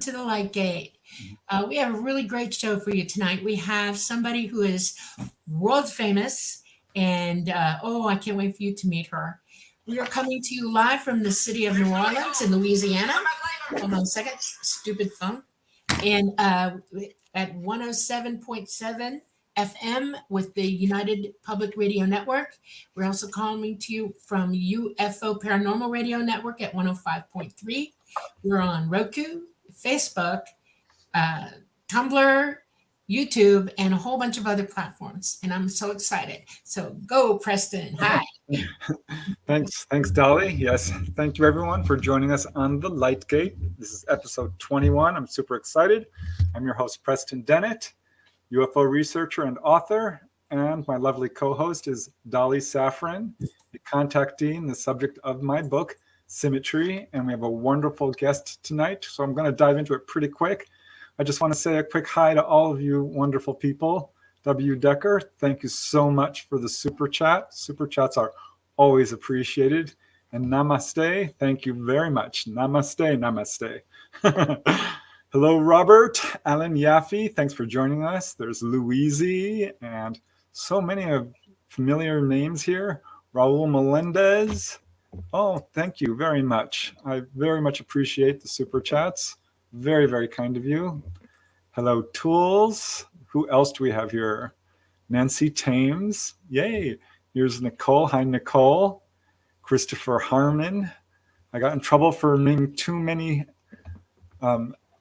to the Light Gate. We have a really great show for you tonight. We have somebody who is world famous, and I can't wait for you to meet her. We are coming to you live from the city of New Orleans in Louisiana. Hold on a second, stupid phone. And at 107.7 FM with the United Public Radio Network. We're also calling to you from UFO Paranormal Radio Network at 105.3. We're on Roku, Facebook, Tumblr, YouTube, and a whole bunch of other platforms. And I'm so excited. So go, Preston. Hi. Thanks, Dolly. Yes, thank you everyone for joining us on the Light Gate. This is episode 21. I'm super excited. I'm your host, Preston Dennett, UFO researcher and author, and my lovely co-host is Dolly Safran, the contactee and the subject of my book, Symmetry, and we have a wonderful guest tonight, so I'm going to dive into it pretty quick. I just want to say a quick hi to all of you wonderful people. W. Decker, thank you so much for the super chat. Super chats are always appreciated. And namaste, thank you very much. Namaste, namaste. Hello, Robert, Alan Yaffe, thanks for joining us. There's Louise and so many of familiar names here. Raul Melendez. Oh, thank you very much. I very much appreciate the super chats. Very, very kind of you. Hello, Tools. Who else do we have here? Nancy Thames. Yay. Here's Nicole. Hi, Nicole. Christopher Harmon. I got in trouble for naming too many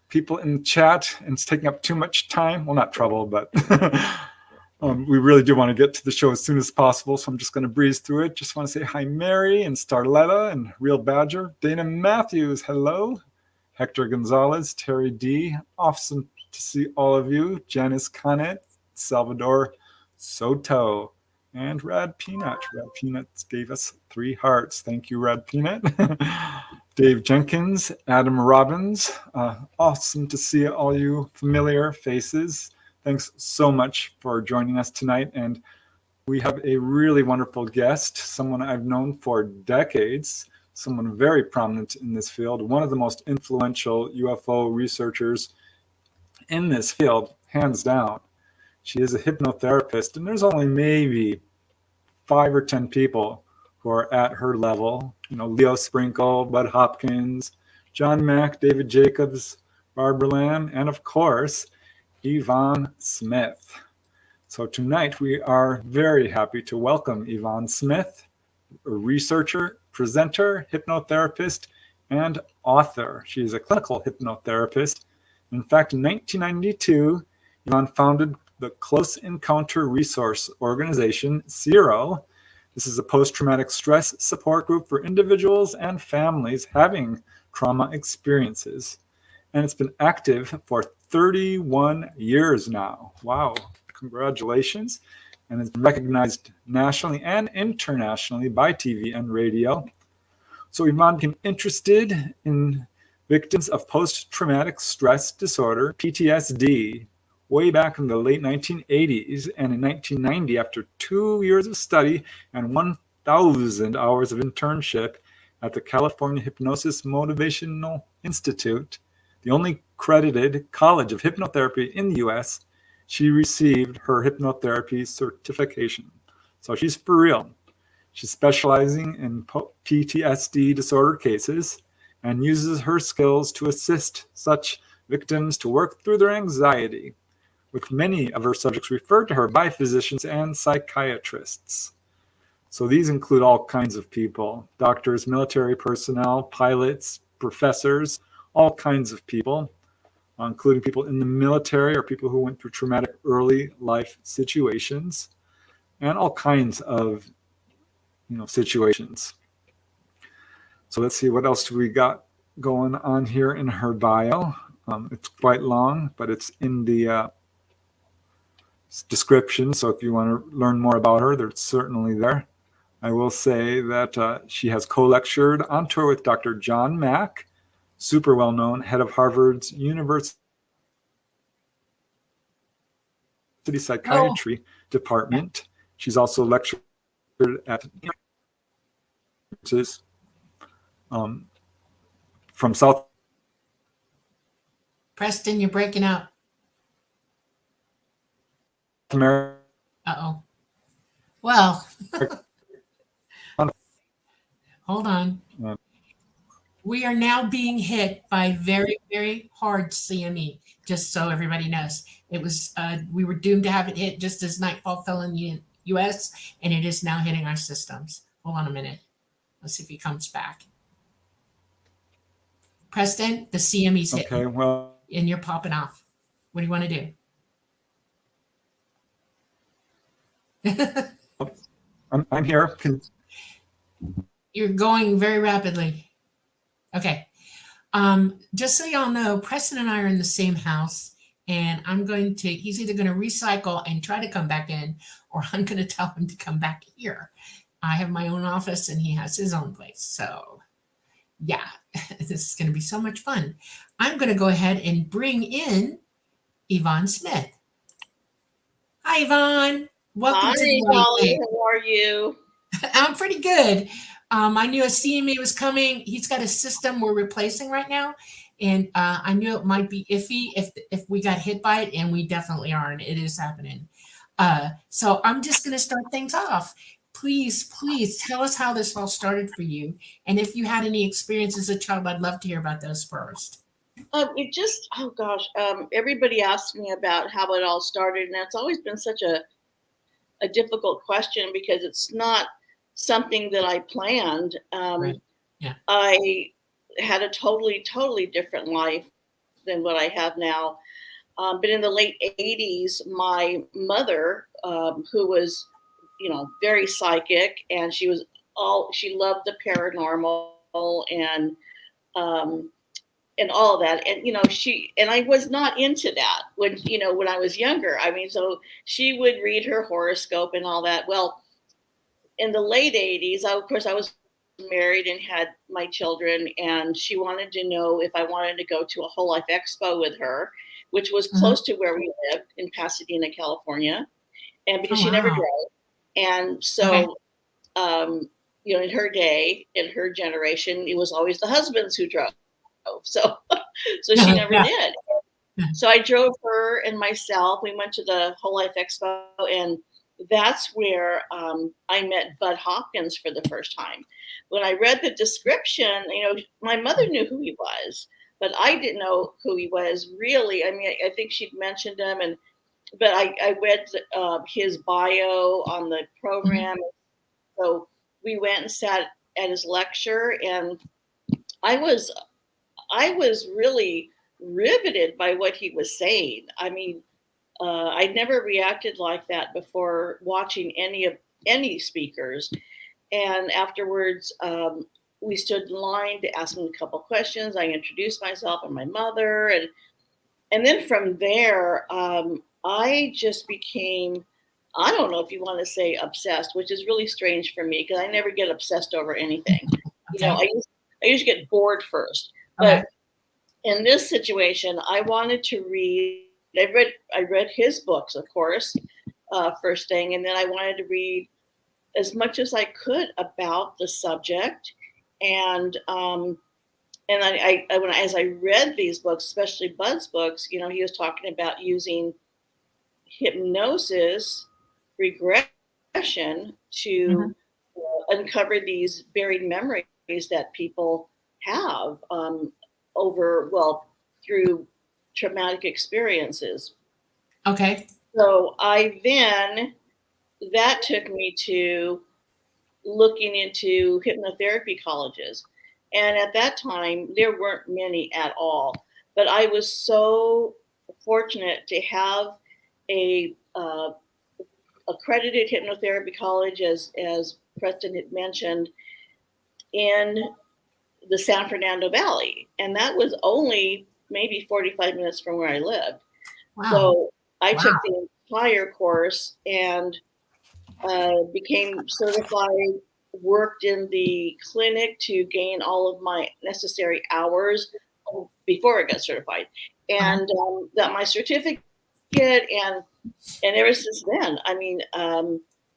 people in the chat, and it's taking up too much time. Well, not trouble, but we really do want to get to the show as soon as possible, so I'm just going to breeze through it. Just want to say hi, Mary and Starletta and Real Badger. Dana Matthews, hello. Hector Gonzalez, Terry D. Awesome to see all of you. Janice Connet, Salvador Soto, and Rad Peanut. Rad Peanut gave us 3 hearts. Thank you, Rad Peanut. Dave Jenkins, Adam Robbins. Awesome to see all you familiar faces. Thanks so much for joining us tonight. And we have a really wonderful guest, someone I've known for decades, someone very prominent in this field, one of the most influential UFO researchers in this field, hands down. She is a hypnotherapist, and there's only maybe 5 or 10 people who are at her level. You know, Leo Sprinkle, Bud Hopkins, John Mack, David Jacobs, Barbara Lamb, and of course, Yvonne Smith. So tonight we are very happy to welcome Yvonne Smith, a researcher, presenter, hypnotherapist, and author. She is a clinical hypnotherapist. In fact, in 1992, Yvonne founded the Close Encounter Resource Organization, CERO. This is a post-traumatic stress support group for individuals and families having trauma experiences. And it's been active for 31 years now. Wow, congratulations. And it's been recognized nationally and internationally by TV and radio. So Yvonne became interested in victims of post-traumatic stress disorder, PTSD, way back in the late 1980s, and in 1990, after 2 years of study and 1,000 hours of internship at the California Hypnosis Motivation Institute, the only accredited college of hypnotherapy in the US, she received her hypnotherapy certification. So she's for real. She's specializing in PTSD disorder cases and uses her skills to assist such victims to work through their anxiety, with many of her subjects referred to her by physicians and psychiatrists. So these include all kinds of people: doctors, military personnel, pilots, professors, all kinds of people, including people in the military or people who went through traumatic early life situations, and all kinds of situations. So let's see, what else do we got going on here in her bio? It's quite long, but it's in the description. So if you want to learn more about her, they're certainly there. I will say that she has co-lectured on tour with Dr. John Mack, super well-known head of Harvard's University Psychiatry Department. She's also lectured at from South Preston, you're breaking up. America. Uh-oh. Well, hold on. We are now being hit by very, very hard CME, just so everybody knows. It was, we were doomed to have it hit just as nightfall fell in the US, and it is now hitting our systems. Hold on a minute. Let's see if he comes back. Preston, the CME's hitting. Okay, well, And you're popping off. What do you want to do? I'm here. You're going very rapidly. Okay. Just so y'all know, Preston and I are in the same house, and he's either going to recycle and try to come back in, or I'm going to tell him to come back here. I have my own office and he has his own place. So yeah, this is going to be so much fun. I'm going to go ahead and bring in Yvonne Smith. Hi, Yvonne. Welcome to the Holly. How are you? I'm pretty good. I knew a CME was coming. He's got a system we're replacing right now, and I knew it might be iffy if we got hit by it, and we definitely are, and it is happening. So I'm just going to start things off. Please tell us how this all started for you, and if you had any experiences as a child, I'd love to hear about those first. Everybody asks me about how it all started, and that's always been such a difficult question because it's not something that I planned. Right. Yeah. I had a totally different life than what I have now. But in the late 80s, my mother, who was, very psychic, and she loved the paranormal and all of that. And I was not into that when I was younger. I mean, so she would read her horoscope and all that. Well, in the late 80s, of course, I was married and had my children, and she wanted to know if I wanted to go to a whole life expo with her, which was close to where we lived in Pasadena, California. And because she never drove. And so, in her day, in her generation, it was always the husbands who drove. So she never did. So I drove her and myself. We went to the Whole Life Expo, and that's where I met Bud Hopkins for the first time. When I read the description, my mother knew who he was, but I didn't know who he was really. I mean, I think she'd mentioned him, but I read his bio on the program. So we went and sat at his lecture, and I was really riveted by what he was saying. I mean, I'd never reacted like that before watching any speakers. And afterwards, we stood in line to ask him a couple questions. I introduced myself and my mother, and then from there, I just became, I don't know if you want to say obsessed, which is really strange for me because I never get obsessed over anything. Okay. I used to get bored first. But in this situation, I wanted to read. I read his books, of course, first thing, and then I wanted to read as much as I could about the subject. And as I read these books, especially Bud's books, he was talking about using hypnosis regression to uncover these buried memories that people have through traumatic experiences. Okay. So that took me to looking into hypnotherapy colleges. And at that time, there weren't many at all. But I was so fortunate to have a accredited hypnotherapy college, as Preston had mentioned, in the San Fernando Valley. And that was only maybe 45 minutes from where I lived. Wow. So I took the entire course and became certified, worked in the clinic to gain all of my necessary hours before I got certified, and got my certificate. And ever since then, I mean,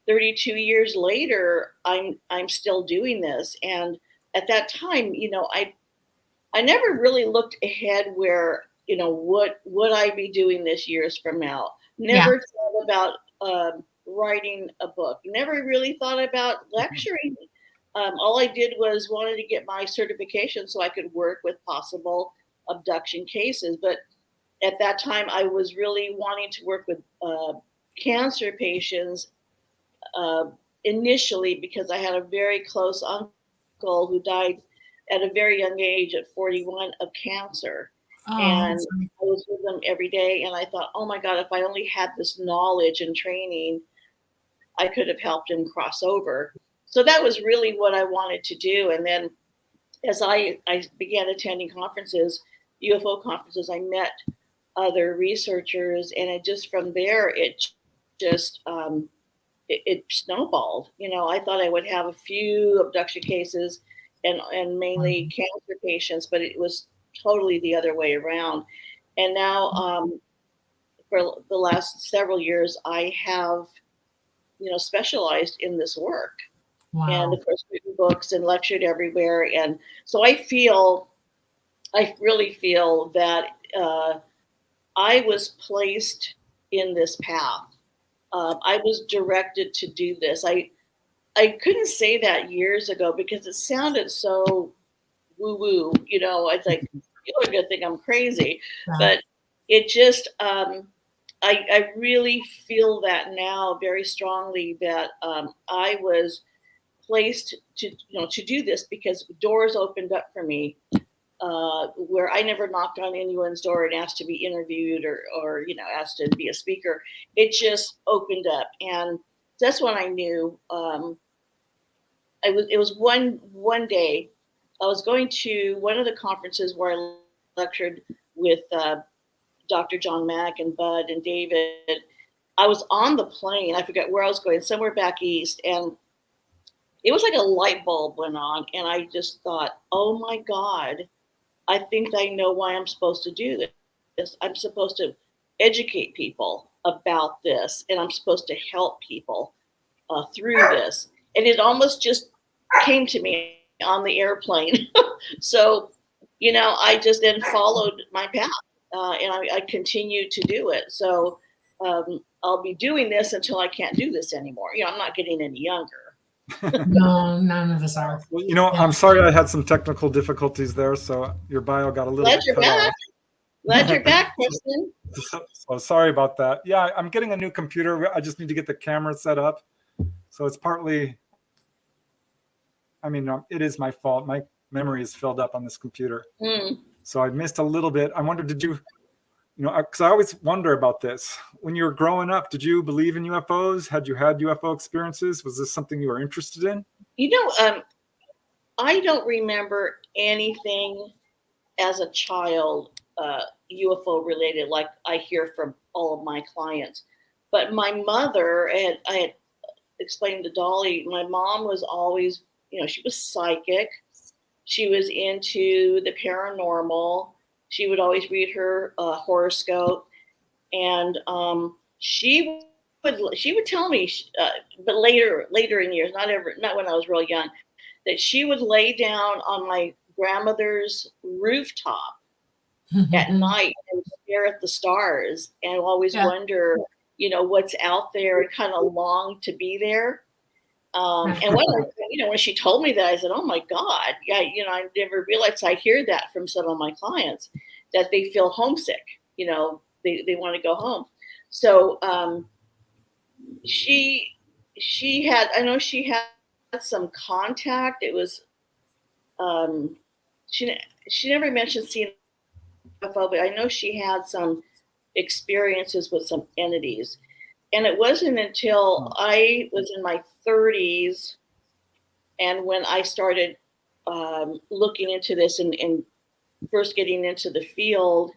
32 years later, I'm still doing this. And at that time, I never really looked ahead where, what would I be doing this years from now? Never thought about writing a book. Never really thought about lecturing. All I did was wanted to get my certification so I could work with possible abduction cases. But at that time, I was really wanting to work with cancer patients initially because I had a very close uncle who died at a very young age at 41 of cancer. And I was with them every day. And I thought, oh my God, if I only had this knowledge and training, I could have helped him cross over. So that was really what I wanted to do. And then as I began attending conferences, UFO conferences, I met other researchers, and it just from there, it just it snowballed. I thought I would have a few abduction cases and mainly cancer patients, but it was totally the other way around. And now for the last several years, I have specialized in this work. Wow. And of course written books and lectured everywhere. And so I really feel that I was placed in this path. I was directed to do this. I couldn't say that years ago because it sounded so woo-woo. It's like, people are going to think I'm crazy. Wow. But it just, I really feel that now very strongly that I was placed to do this because doors opened up for me where I never knocked on anyone's door and asked to be interviewed or asked to be a speaker. It just opened up, and that's when I knew. It was one day I was going to one of the conferences where I lectured with Dr. John Mack and Bud and David. I was on the plane. I forget where I was going, somewhere back east, and it was like a light bulb went on, and I just thought, oh my God, I think I know why I'm supposed to do this. I'm supposed to educate people about this, and I'm supposed to help people through this. And it almost just came to me on the airplane. So, I just then followed my path, and I continued to do it. So I'll be doing this until I can't do this anymore. I'm not getting any younger. No, none of us are. Well, I'm sorry I had some technical difficulties there, so your bio got a little Glad bit you're cut back. off. Glad you're back, Kristen. So sorry about that. Yeah, I'm getting a new computer. I just need to get the camera set up. So it's partly, it is my fault. My memory is filled up on this computer. So I missed a little bit. I wondered, did you, because I always wonder about this. When you were growing up, did you believe in UFOs? Had you had UFO experiences? Was this something you were interested in? I don't remember anything as a child UFO related, like I hear from all of my clients. But my mother, I had explained to Dolly, my mom was always, she was psychic. She was into the paranormal. She would always read her horoscope, and she would tell me, but later in years, not when I was real young, that she would lay down on my grandmother's rooftop at night and stare at the stars and always wonder, what's out there, and kind of long to be there. And when she told me that, I said, oh my God, yeah, I never realized. I hear that from some of my clients, that they feel homesick, they want to go home. So she had some contact. It was, she never mentioned seeing UFO, but I know she had some experiences with some entities. And it wasn't until I was in my 30s and when I started looking into this and first getting into the field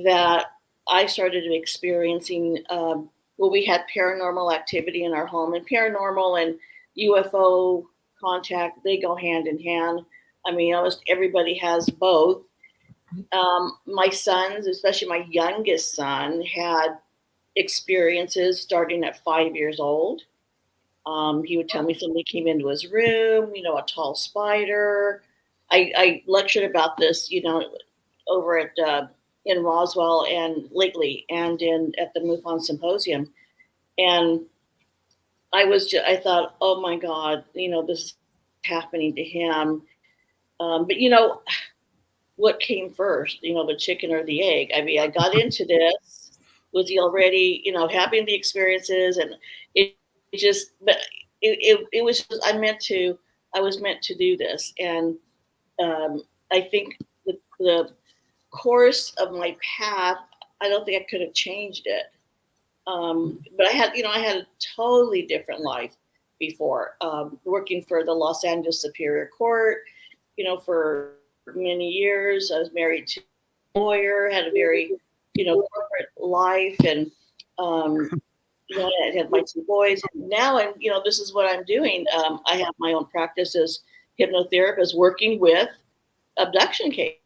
that I started experiencing, we had paranormal activity in our home, and paranormal and UFO contact, they go hand in hand. Almost everybody has both. My sons, especially my youngest son, had experiences starting at 5 years old. He would tell me somebody came into his room, a tall spider. I lectured about this, over at in Roswell and lately, and at the MUFON Symposium. And I thought, oh my God, this is happening to him. But what came first, the chicken or the egg? I mean, I got into this. Was he already, having the experiences, and but it was, I was meant to do this. And I think the course of my path, I don't think I could have changed it. But I had a totally different life before, working for the Los Angeles Superior Court, for many years. I was married to a lawyer, had a very, corporate life, and, I had my 2 boys. And now this is what I'm doing. I have my own practice as hypnotherapist working with abduction cases.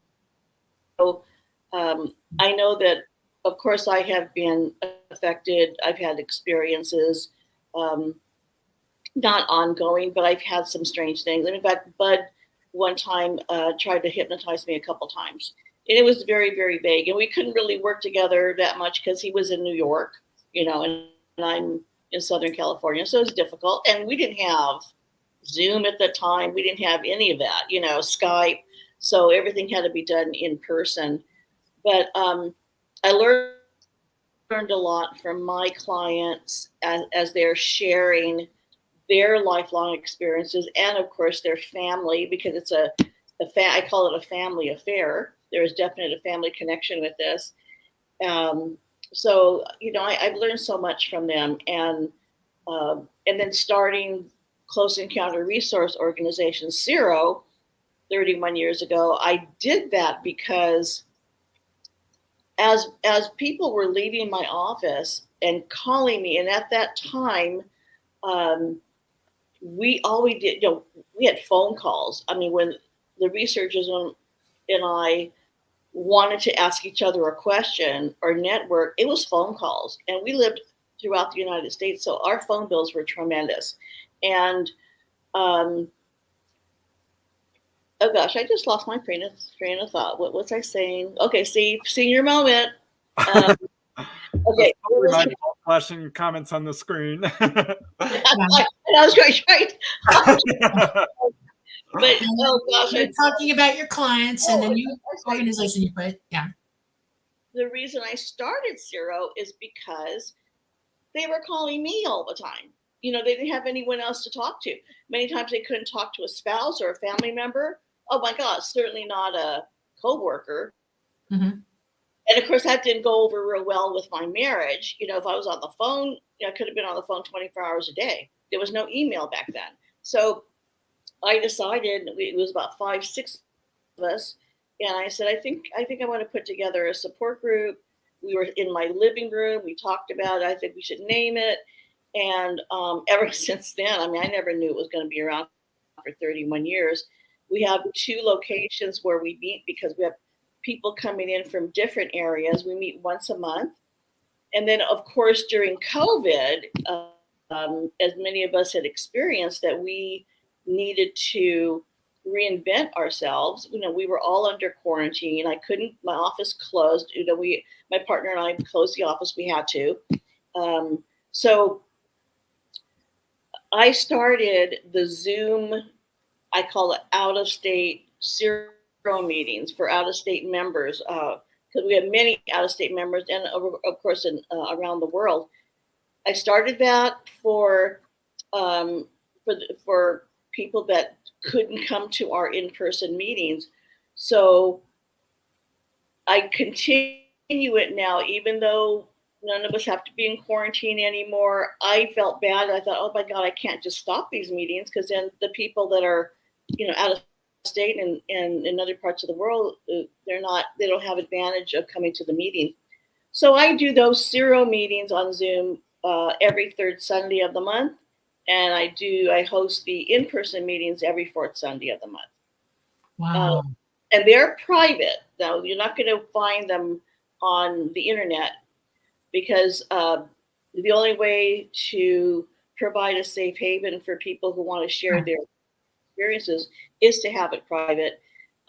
So I know that, of course, I have been affected. I've had experiences, not ongoing, but I've had some strange things. And in fact, Bud one time tried to hypnotize me a couple times. And it was very, very vague. And we couldn't really work together that much because he was in New York, and I'm in Southern California. So it was difficult. And we didn't have Zoom at the time. We didn't have any of that, Skype. So everything had to be done in person. But I learned a lot from my clients as they're sharing their lifelong experiences, and of course their family, because it's I call it a family affair. There is definitely a family connection with this. So I've learned so much from them, and then starting Close Encounter Resource Organization, CERO, 31 years ago. I did that because as people were leaving my office and calling me, and at that time, we always did, we had phone calls. I mean, when the researchers and I wanted to ask each other a question or network, it was phone calls. And we lived throughout the United States, so our phone bills were tremendous. And oh gosh, I just lost my train of thought. What was I saying? Okay, senior moment. Okay. Flashing comments on the screen. I was right. But oh gosh, you're talking about your clients and the new organization you put. Yeah. The reason I started CERO is because they were calling me all the time. They didn't have anyone else to talk to. Many times they couldn't talk to a spouse or a family member. Oh my God, certainly not a coworker. Mm-hmm. And of course, that didn't go over real well with my marriage. If I was on the phone, I could have been on the phone 24 hours a day. There was no email back then. So I decided, it was about 5, 6 of us, and I said, I think I want to put together a support group. We were in my living room. We talked about it. I think we should name it. And ever since then, I mean, I never knew it was going to be around for 31 years. We have 2 locations where we meet because we have people coming in from different areas. We meet once a month. And then, of course, during COVID, as many of us had experienced, that we needed to reinvent ourselves. We were all under quarantine. My office closed. My partner and I closed the office. We had to. So I started the Zoom, I call it out-of-state CERO meetings for out-of-state members, because we have many out-of-state members, and of course around the world. I started that for people that couldn't come to our in-person meetings. So I continue it now, even though none of us have to be in quarantine anymore. I felt bad. I thought, oh my God, I can't just stop these meetings, because then the people that are, out of state and in other parts of the world, they don't have advantage of coming to the meeting. So I do those CERO meetings on Zoom every 3rd Sunday of the month. And I host the in-person meetings every 4th Sunday of the month. Wow. And they're private. Now, you're not going to find them on the internet, because the only way to provide a safe haven for people who want to share their experiences is to have it private.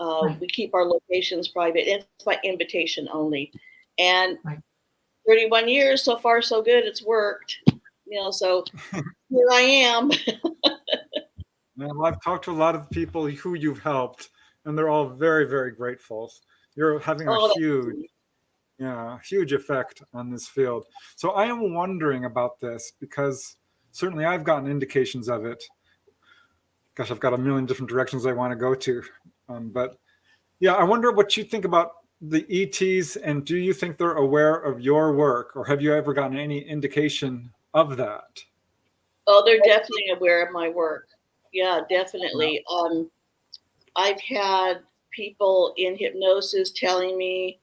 Right. We keep our locations private. It's by invitation only. And Right. 31 years, so far so good. It's worked. So here I am. Well, I've talked to a lot of people who you've helped, and they're all very, very grateful. You're having a Oh, huge effect on this field. So I am wondering about this because certainly I've gotten indications of it. Gosh, I've got a million different directions I want to go to. But yeah, I wonder what you think about the ETs, and do you think they're aware of your work, or have you ever gotten any indication of that? oh, they're definitely aware of my work. Yeah, definitely. I've had people in hypnosis telling me,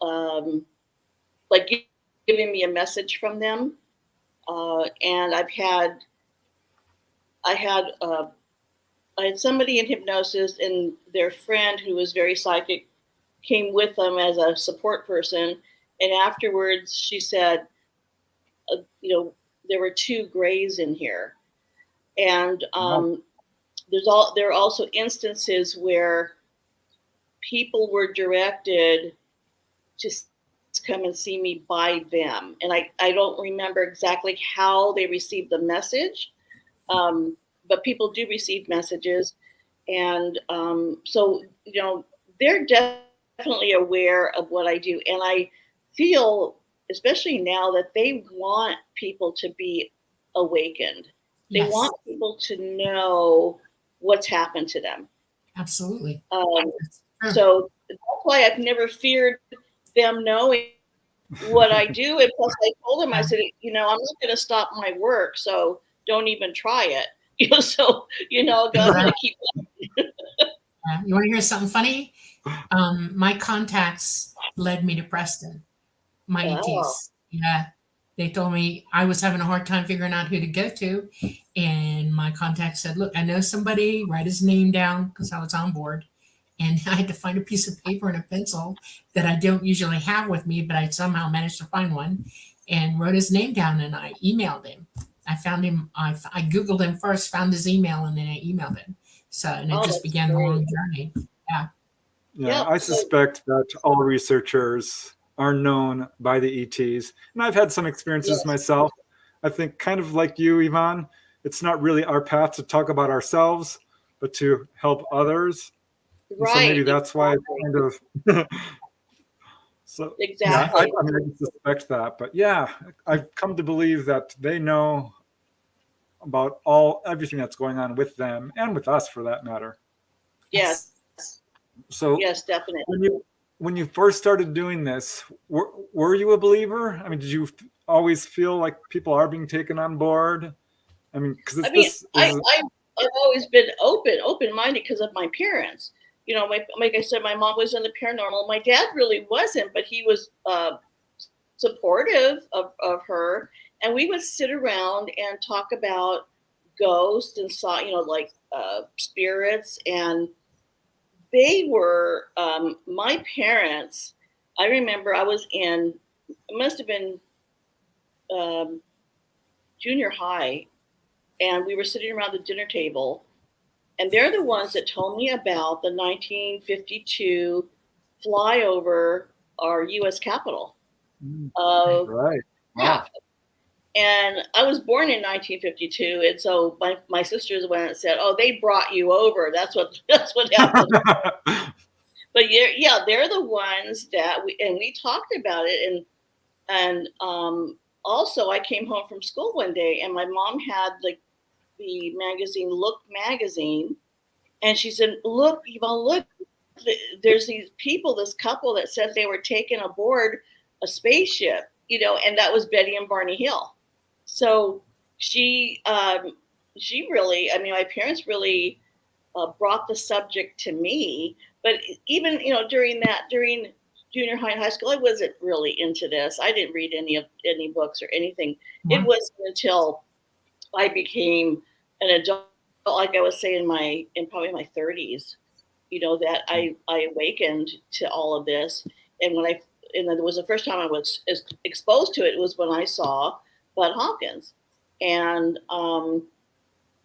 like giving me a message from them, and I had somebody in hypnosis, and their friend who was very psychic came with them as a support person, and afterwards she said, there were two grays in here, and there are also instances where people were directed to come and see me by them. And I don't remember exactly how they received the message, but people do receive messages. And so, they're definitely aware of what I do. And I feel, especially now, that they want people to be awakened. They Yes. want people to know what's happened to them. Absolutely. So that's why I've never feared them knowing what I do. And plus, I told them, I said, I'm not going to stop my work, so don't even try it. So I'm going to keep. You want to hear something funny? My contacts led me to Preston. My ETs. Yeah. They told me I was having a hard time figuring out who to go to. And my contact said, look, I know somebody, write his name down because I was on board. And I had to find a piece of paper and a pencil that I don't usually have with me, but I somehow managed to find one and wrote his name down, and I emailed him. I found him. I Googled him first, found his email, and then I emailed him. So, and it just began the long journey. Yeah. Yeah, I suspect that all researchers are known by the ETs. And I've had some experiences myself. I think kind of like you, Yvonne, it's not really our path to talk about ourselves, but to help others. And so maybe that's why it's kind of so exactly. I mean, I suspect that, but yeah, I've come to believe that they know about everything that's going on with them and with us, for that matter. Yes. So yes, definitely. When you first started doing this, were you a believer? I mean, did you always feel like people are being taken on board? I mean, because I've always been open-minded because of my parents. Like I said, my mom was in the paranormal. My dad really wasn't, but he was supportive of her. And we would sit around and talk about ghosts and spirits. And they were, my parents, I remember I was it must have been junior high, and we were sitting around the dinner table. And they're the ones that told me about the 1952 flyover our U.S. Capitol. Right. Wow. And I was born in 1952, and so my sister's the one that said, "Oh, they brought you over. That's what happened." But they're the ones that we talked about it, and also I came home from school one day, and my mom had the magazine, Look magazine, and she said, "Look, Yvonne, look, there's these people, this couple that said they were taken aboard a spaceship, and that was Betty and Barney Hill." So she really, my parents really brought the subject to me. But even, during junior high and high school, I wasn't really into this. I didn't read any books or anything. Mm-hmm. It wasn't until I became an adult, like I was saying, in probably my 30s, that I awakened to all of this. And it was the first time I was exposed to it was when I saw Bud Hopkins. And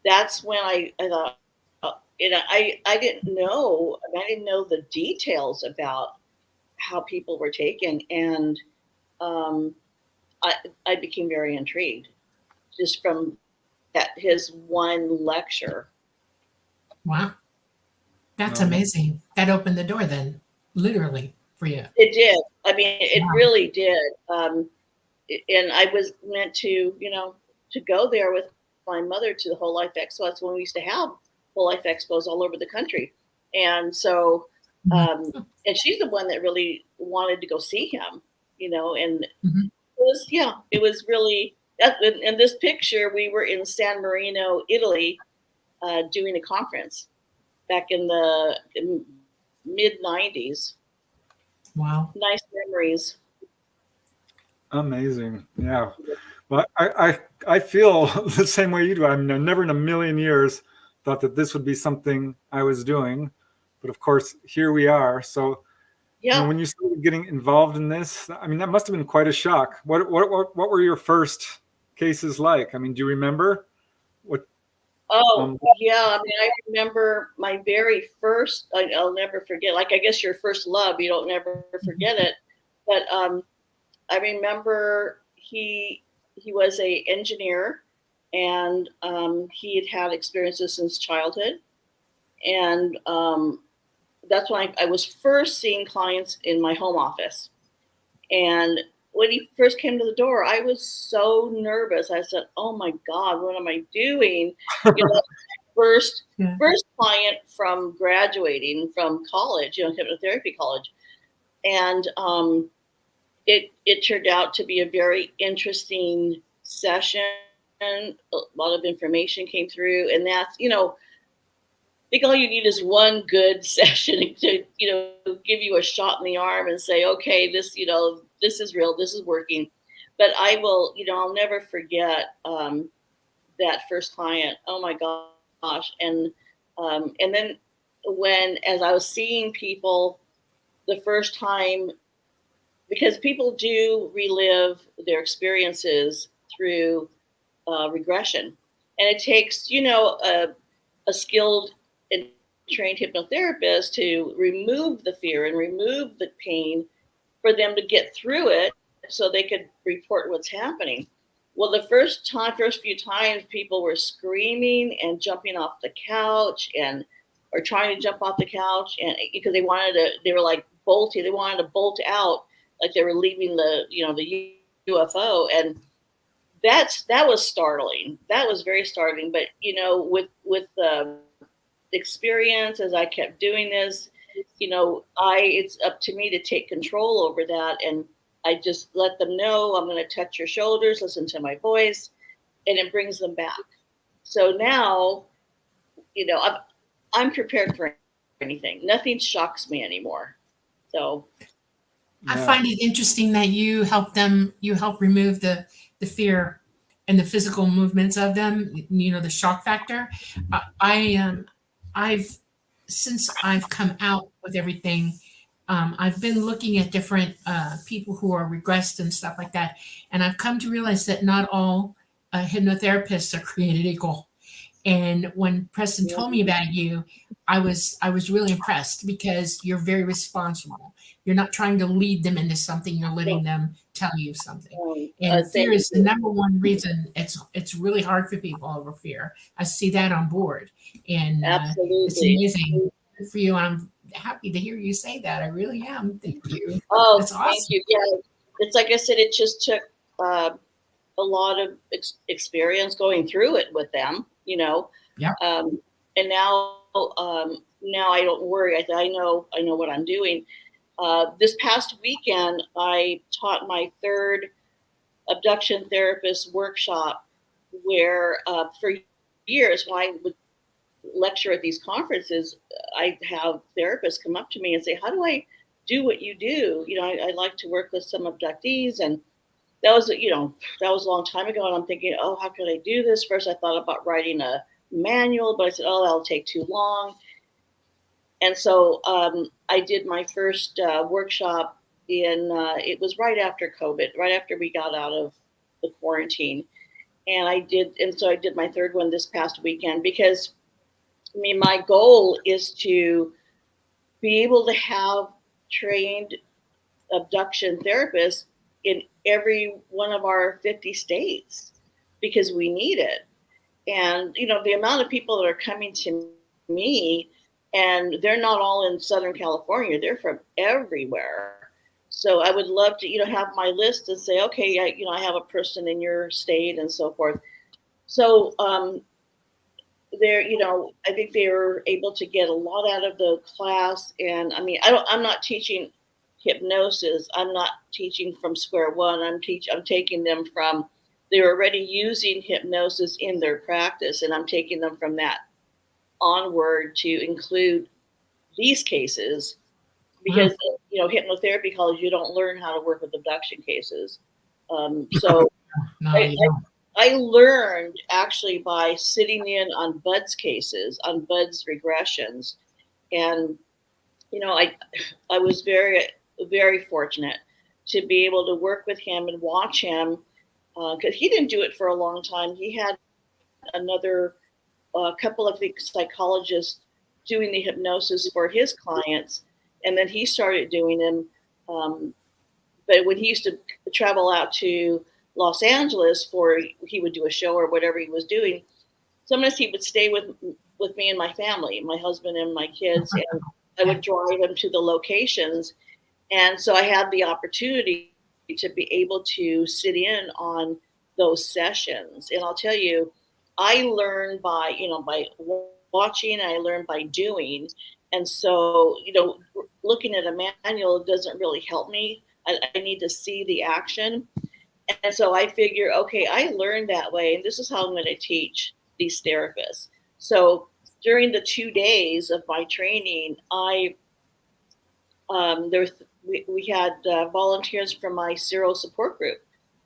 that's when I thought, I didn't know. I didn't know the details about how people were taken, and um, I became very intrigued just from that his one lecture. Wow. That's Um, amazing. That opened the door then, literally, for you. It did. I mean, it Wow. really did. And I was meant to, to go there with my mother to the Whole Life Expo. That's when we used to have Whole Life Expos all over the country. And so, Mhm. and she's the one that really wanted to go see him, and Mhm. it was really, in this picture, we were in San Marino, Italy, doing a conference back in the mid 90s. Wow. Nice memories. Amazing. Yeah. Well, I feel the same way you do. I mean, I never in a million years thought that this would be something I was doing, but of course, here we are. So, Yeah. when you started getting involved in this, I mean, that must have been quite a shock. What were your first cases like? I mean, do you remember what? Oh, Um, yeah. I mean, I remember my very first, I'll never forget, like, I guess your first love, you don't never forget it. But I remember he was a engineer, and he had experiences since childhood. And that's when I was first seeing clients in my home office. And when he first came to the door, I was so nervous. I said, "Oh my God, what am I doing?" You know, first Yeah. first client from graduating from college, hypnotherapy college, and it turned out to be a very interesting session. A lot of information came through, and that's I think all you need is one good session to give you a shot in the arm and say, okay, this is real, this is working. But I will, I'll never forget that first client. Oh my gosh. And then as I was seeing people the first time, because people do relive their experiences through regression, and it takes a skilled and trained hypnotherapist to remove the fear and remove the pain for them to get through it so they could report what's happening. Well, the first few times, people were screaming and jumping off the couch and or trying to jump off the couch, and because they were like bolting, they wanted to bolt out like they were leaving the UFO, and that was startling. That was very startling. But with experience, as I kept doing this, it's up to me to take control over that, and I just let them know I'm going to touch your shoulders, listen to my voice, and it brings them back. So now, I'm prepared for anything. Nothing shocks me anymore. So I yeah. find it interesting that you help remove the fear and the physical movements of them, the shock factor. I've since I've come out with everything, I've been looking at different people who are regressed and stuff like that, and I've come to realize that not all hypnotherapists are created equal. And when Preston yeah, told me about you, I was really impressed because you're very responsible. You're not trying to lead them into something, you're letting them tell you something. And fear thank is the you. number one reason it's really hard for people over fear. I see that on board. And it's Absolutely. amazing. Good for you. I'm happy to hear you say that. I really am. Thank you. Oh, That's thank awesome. you. Yeah, it's like I said, it just took uh, a lot of experience going through it with them, Yeah. and now I don't worry. I know what I'm doing. This past weekend, I taught my third abduction therapist workshop, where for years when I would lecture at these conferences, I have therapists come up to me and say, "How do I do what you do?" I like to work with some abductees, and that was a long time ago, and I'm thinking, oh, how could I do this? First, I thought about writing a manual, but I said, oh, that'll take too long. And so I did my first workshop it was right after COVID, right after we got out of the quarantine. And so I did my third one this past weekend because mean, my goal is to be able to have trained abduction therapists in every one of our 50 states because we need it. And, the amount of people that are coming to me, and they're not all in Southern California, they're from everywhere. So I would love to, have my list and say, okay, I have a person in your state and so forth. So they're, I think they were able to get a lot out of the class. And I mean, I'm not teaching hypnosis. I'm not teaching from square one. I'm taking them from, they're already using hypnosis in their practice, and I'm taking them from that onward to include these cases because, hypnotherapy college, you don't learn how to work with abduction cases. So I learned actually by sitting in on Bud's cases, on Bud's regressions. And, I was very, very fortunate to be able to work with him and watch him because he didn't do it for a long time. He had another couple of psychologists doing the hypnosis for his clients, and then he started doing them. But when he used to travel out to Los Angeles he would do a show or whatever he was doing, sometimes he would stay with me and my family, my husband and my kids, and I would drive him to the locations. And so I had the opportunity to be able to sit in on those sessions. And I'll tell you, I learned by watching, I learned by doing. And so, looking at a manual doesn't really help me. I need to see the action. And so I figure, okay, I learned that way, and this is how I'm going to teach these therapists. So during the 2 days of my training, we had volunteers from my CERO support group,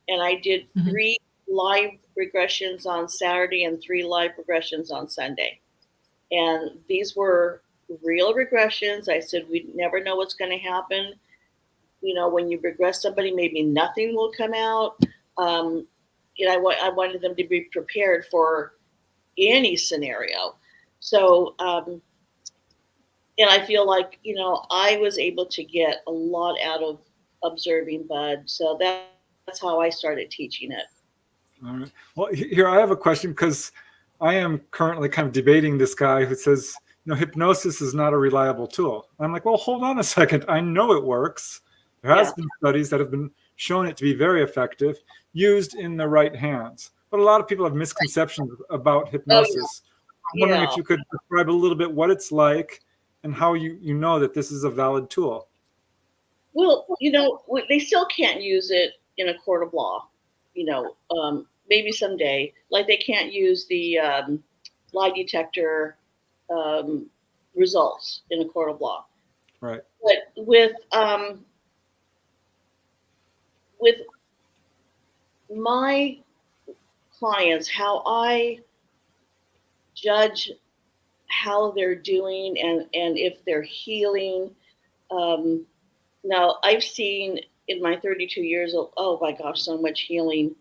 and I did 3 live regressions on Saturday and 3 live regressions on Sunday. And these were real regressions. I said, we never know what's going to happen. When you regress somebody, maybe nothing will come out. I wanted them to be prepared for any scenario. So, and I feel like, I was able to get a lot out of observing Bud. So that's how I started teaching it. All right. Well, here I have a question because I am currently kind of debating this guy who says, hypnosis is not a reliable tool. I'm like, well, hold on a second. I know it works. There has been studies that have been shown it to be very effective, used in the right hands. But a lot of people have misconceptions about hypnosis. I'm wondering if you could describe a little bit what it's like and how you know that this is a valid tool. Well, they still can't use it in a court of law. Maybe someday, like they can't use the lie detector results in a court of law. Right. But with my clients, how I judge how they're doing and if they're healing. Now, I've seen in my 32 years, oh my gosh, so much healing.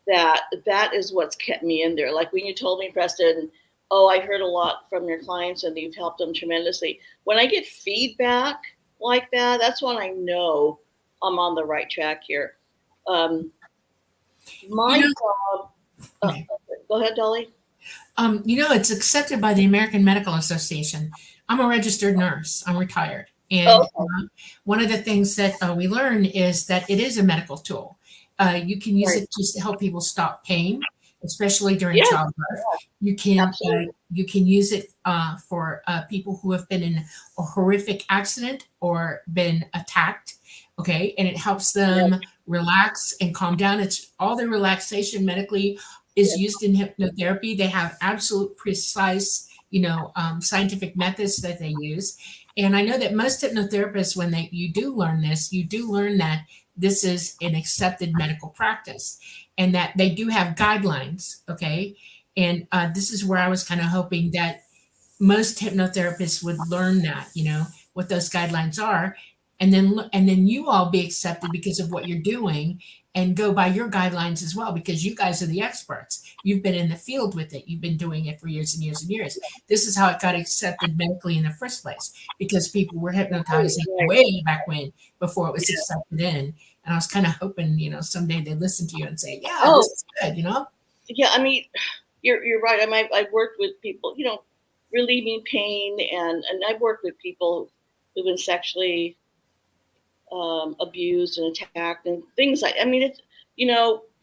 That is what's kept me in there. Like when you told me, Preston, I heard a lot from your clients and you've helped them tremendously. When I get feedback like that, that's when I know I'm on the right track here. My job. Go ahead, Dolly. It's accepted by the American Medical Association. I'm a registered nurse. I'm retired. And one of the things that we learn is that it is a medical tool. You can use it to help people stop pain, especially during childbirth. You can use it for people who have been in a horrific accident or been attacked. Okay, and it helps them relax and calm down. It's all the relaxation medically is used in hypnotherapy. They have absolute precise, scientific methods that they use. And I know that most hypnotherapists, when you do learn this, you do learn that this is an accepted medical practice and that they do have guidelines. Okay. And this is where I was kind of hoping that most hypnotherapists would learn that, what those guidelines are. And then you all be accepted because of what you're doing and go by your guidelines as well, because you guys are the experts. you've been in the field with it. You've been doing it for years and years and years. This is how it got accepted medically in the first place, because people were hypnotizing way back when, before it was accepted in. And I was kind of hoping, someday they'd listen to you and say, yeah, this is good, Yeah, I mean, you're right. I've worked with people, relieving pain, and I've worked with people who've been sexually abused and attacked and things like. I mean, it's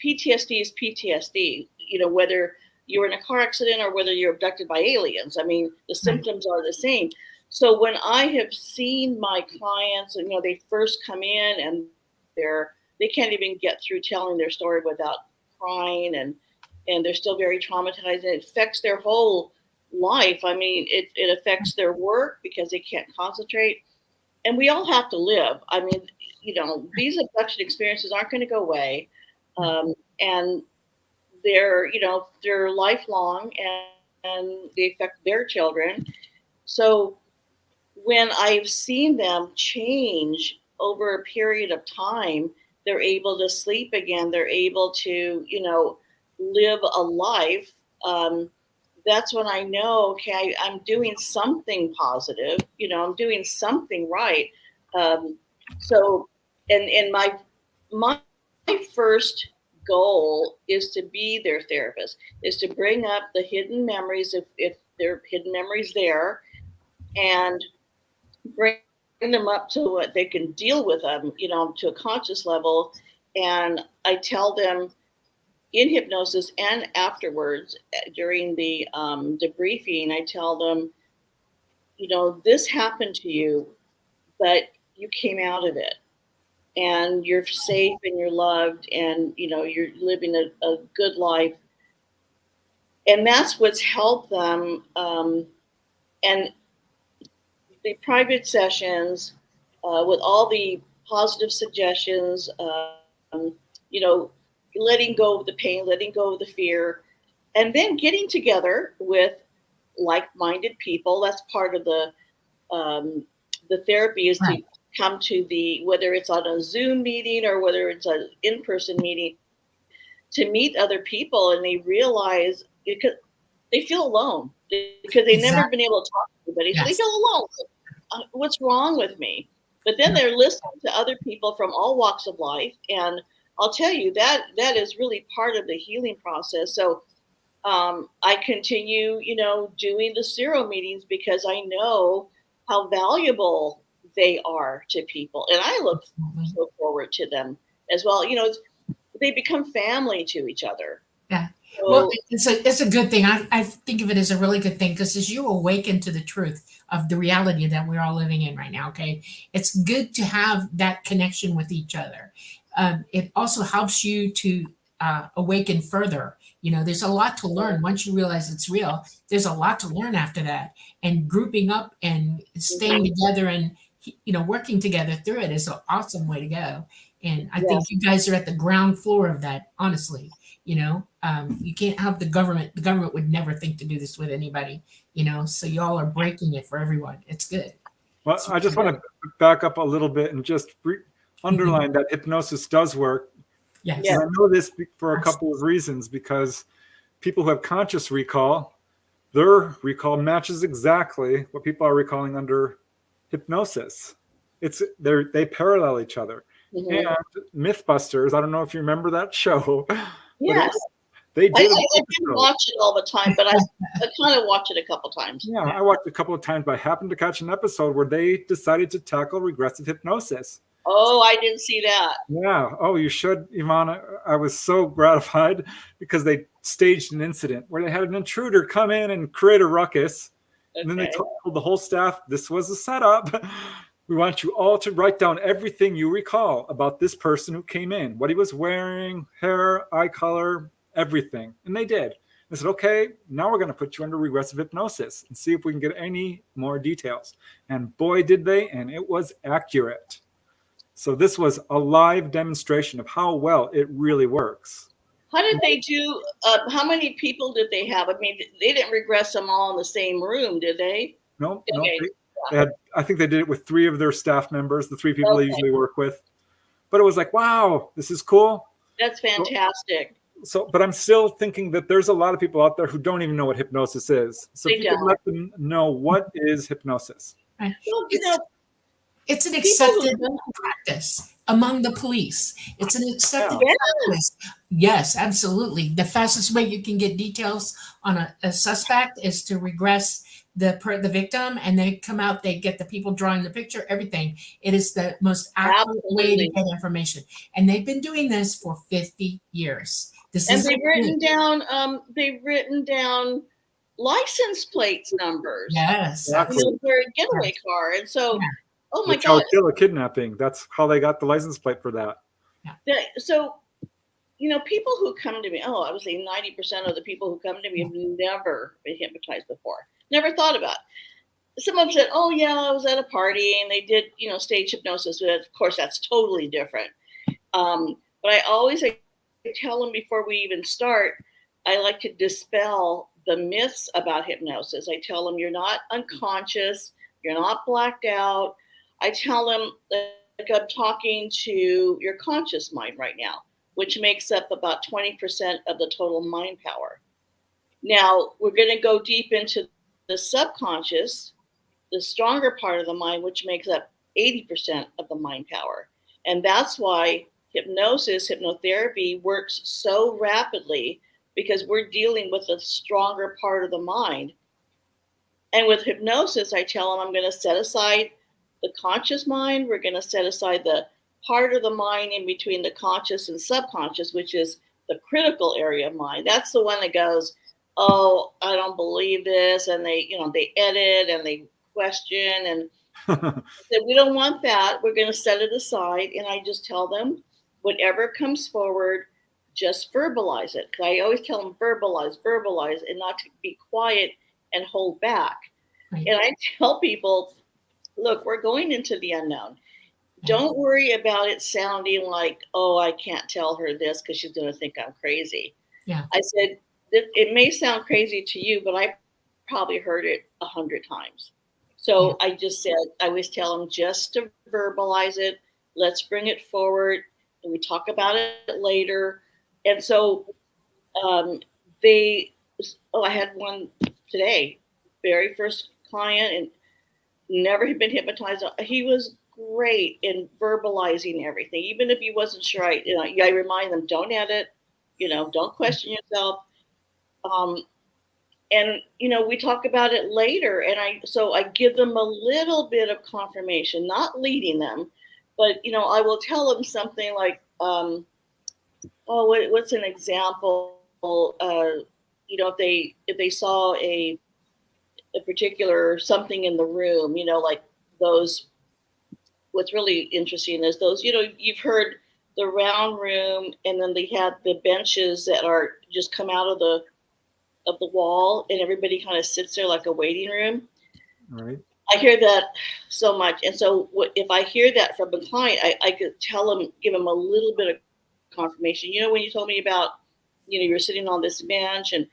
PTSD is PTSD. Whether you were in a car accident or whether you're abducted by aliens. I mean, the symptoms are the same. So when I have seen my clients, and they first come in and they can't even get through telling their story without crying, and they're still very traumatized, and it affects their whole life. I mean, it affects their work because they can't concentrate. And we all have to live. I mean, these abduction experiences aren't going to go away. And they're lifelong, and they affect their children. So when I've seen them change over a period of time, they're able to sleep again. They're able to, live a life. That's when I know, okay, I'm doing something positive. I'm doing something right. So, and my first goal is to be their therapist, is to bring up the hidden memories, if there are hidden memories there, and bring them up to what they can deal with them, to a conscious level. And I tell them in hypnosis and afterwards, during the debriefing, I tell them, this happened to you, but you came out of it, and you're safe, and you're loved, and you're living a good life. And that's what's helped them. And the private sessions, with all the positive suggestions, letting go of the pain, letting go of the fear, and then getting together with like-minded people. That's part of the therapy, is to come to whether it's on a Zoom meeting or whether it's an in-person meeting, to meet other people, and they realize, because they feel alone, because they've never been able to talk to anybody. So they feel alone. What's wrong with me? But then they're listening to other people from all walks of life, and I'll tell you that is really part of the healing process. So I continue, doing the CERO meetings, because I know how valuable they are to people, and I look so forward to them as well. They become family to each other. Yeah. Well, it's a good thing. I think of it as a really good thing, because as you awaken to the truth of the reality that we're all living in right now, okay, it's good to have that connection with each other. It also helps you to awaken further. There's a lot to learn once you realize it's real. There's a lot to learn after that, and grouping up and staying together and working together through it is an awesome way to go. And I think you guys are at the ground floor of that, honestly. You can't have the government. The government would never think to do this with anybody, so y'all are breaking it for everyone. It's good. Well, I just want to back up a little bit and just underline that hypnosis does work. Yes. And I know this for a couple of reasons, because people who have conscious recall, their recall matches exactly what people are recalling under hypnosis. They parallel each other. And Mythbusters, I don't know if you remember that show. Yes. They did. I didn't watch it all the time, but I kind of watched it a couple times. Yeah, I watched a couple of times, but I happened to catch an episode where they decided to tackle regressive hypnosis. Oh, I didn't see that. Yeah. Oh, you should, Yvonne. I was so gratified, because they staged an incident where they had an intruder come in and create a ruckus. Okay. And then they told the whole staff, this was a setup. We want you all to write down everything you recall about this person who came in, what he was wearing, hair, eye color, everything. And they did. I said, okay, now we're going to put you under regressive hypnosis and see if we can get any more details. And boy, did they, and it was accurate. So this was a live demonstration of how well it really works. How did they do? How many people did they have? I mean, they didn't regress them all in the same room, did they? No, okay. They had, I think they did it with 3 of their staff members, the 3 people they usually work with. But it was like, wow, this is cool. That's fantastic. So, but I'm still thinking that there's a lot of people out there who don't even know what hypnosis is. So They if you could don't. let them know, what is hypnosis? Right. Well, you know, It's an people who accepted don't, practice among the police. It's an accepted Yeah. practice. Yes, absolutely. The fastest way you can get details on a suspect is to regress the victim, and they come out, they get the people drawing the picture, everything. It is the most accurate way to absolutely. get information. And they've been doing this for 50 years. This And is they've written down license plates numbers, yes, Exactly. for a getaway car. And so, Yeah. oh my The God. Chalkilla kidnapping. That's how they got the license plate for that. So, people who come to me, I would say 90% of the people who come to me have never been hypnotized before. Never thought about it. Some of them said, oh yeah, I was at a party and they did, stage hypnosis. But of course, that's totally different. But I always tell them before we even start, I like to dispel the myths about hypnosis. I tell them you're not unconscious, you're not blacked out. I tell them like I'm talking to your conscious mind right now, which makes up about 20% of the total mind power. Now, we're going to go deep into the subconscious, the stronger part of the mind, which makes up 80% of the mind power. And that's why hypnotherapy works so rapidly, because we're dealing with the stronger part of the mind. And with hypnosis, I tell them I'm going to set aside the conscious mind. We're going to set aside the part of the mind in between the conscious and subconscious, which is the critical area of mind. That's the one that goes, oh, I don't believe this. And they edit and they question. And we don't want that. We're going to set it aside. And I just tell them, whatever comes forward, just verbalize it. Because I always tell them verbalize, and not to be quiet and hold back. Right. And I tell people, look, we're going into the unknown. Don't worry about it sounding like, oh, I can't tell her this because she's going to think I'm crazy. Yeah. I said, it may sound crazy to you, but I probably heard it 100 times. So I just said, I always tell them just to verbalize it. Let's bring it forward. And we talk about it later. And so I had one today, very first client, and never had been hypnotized. He was great in verbalizing everything, even if he wasn't sure. I remind them, don't edit, don't question yourself. And we talk about it later, and I give them a little bit of confirmation, not leading them, but I will tell them something like, what's an example? If they saw a particular something in the room, like those. What's really interesting is those, you've heard the round room, and then they had the benches that are just come out of the wall, and everybody kind of sits there like a waiting room. Right. I hear that so much. And so if I hear that from a client, I could tell them, give them a little bit of confirmation. When you told me about, you're sitting on this bench, and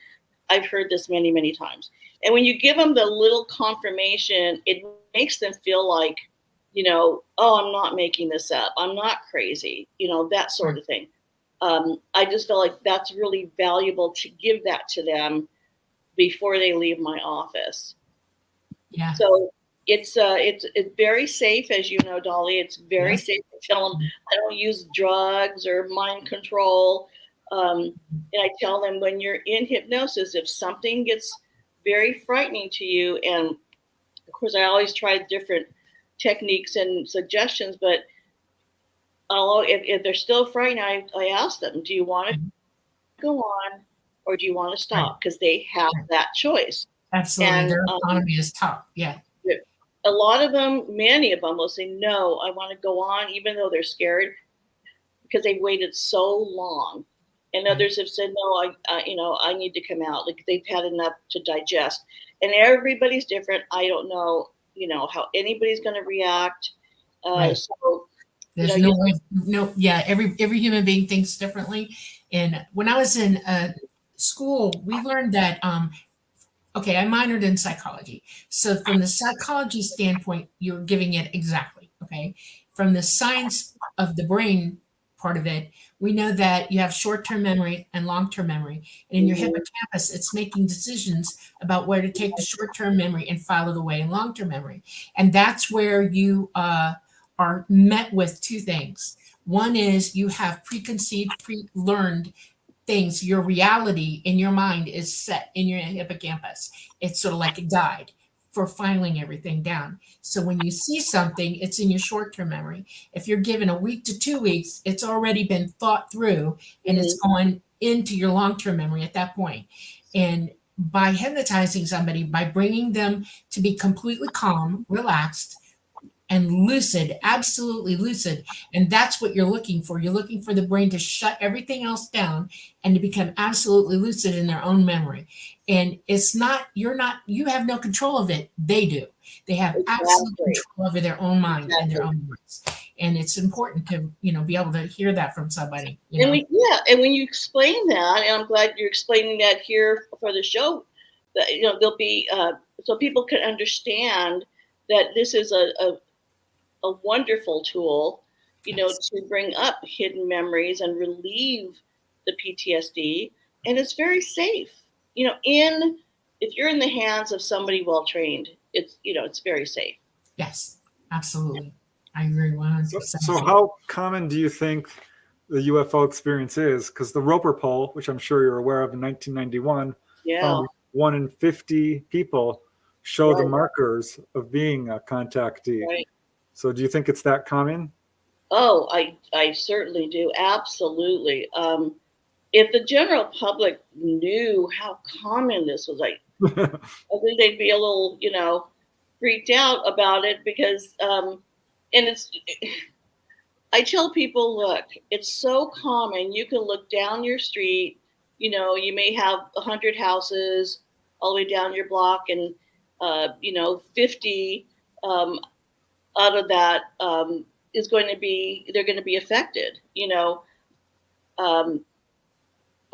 I've heard this many, many times. And when you give them the little confirmation, it makes them feel like, oh, I'm not making this up. I'm not crazy, that sort of thing. I just feel like that's really valuable to give that to them before they leave my office. Yeah. So it's very safe, as you know, Dolly. It's very safe to tell them I don't use drugs or mind control. And I tell them, when you're in hypnosis, if something gets very frightening to you, and of course I always try different techniques and suggestions, but if they're still frightened, I ask them, do you want to go on or do you want to stop? Because they have that choice. Absolutely. And, Their autonomy is tough. Yeah. A lot of them, many of them will say, no, I want to go on, even though they're scared, because they've waited so long. And others have said, no, I need to come out. Like, they've had enough to digest. And everybody's different. I don't know, how anybody's going to react. Right. So there's no way, every human being thinks differently. And when I was in school, we learned that, I minored in psychology. So from the psychology standpoint, you're giving it exactly, okay? From the science of the brain part of it, we know that you have short-term memory and long-term memory. And in your hippocampus, it's making decisions about where to take the short-term memory and file it away in long-term memory. And that's where you are met with two things. One is you have preconceived, pre-learned things. Your reality in your mind is set in your hippocampus. It's sort of like a guide for filing everything down. So when you see something, it's in your short-term memory. If you're given a week to 2 weeks, it's already been thought through and it's gone into your long-term memory at that point. And by hypnotizing somebody, by bringing them to be completely calm, relaxed, and lucid, absolutely lucid. And that's what you're looking for. You're looking for the brain to shut everything else down and to become absolutely lucid in their own memory. And it's not, you have no control of it. They do. They have absolute control over their own mind and their own minds. And it's important to, be able to hear that from somebody. And when you explain that, and I'm glad you're explaining that here for the show, that, there'll be, so people can understand that this is a wonderful tool, to bring up hidden memories and relieve the PTSD. And it's very safe, if you're in the hands of somebody well-trained, it's very safe. Yes, absolutely. I agree 100%. So how common do you think the UFO experience is? Because the Roper poll, which I'm sure you're aware of in 1991, found 1 in 50 people show the markers of being a contactee. Right. So do you think it's that common? Oh, I certainly do. Absolutely. If the general public knew how common this was, I think they'd be a little, freaked out about it because, I tell people, look, it's so common. You can look down your street, you may have 100 houses all the way down your block and, 50, out of that they're going to be affected,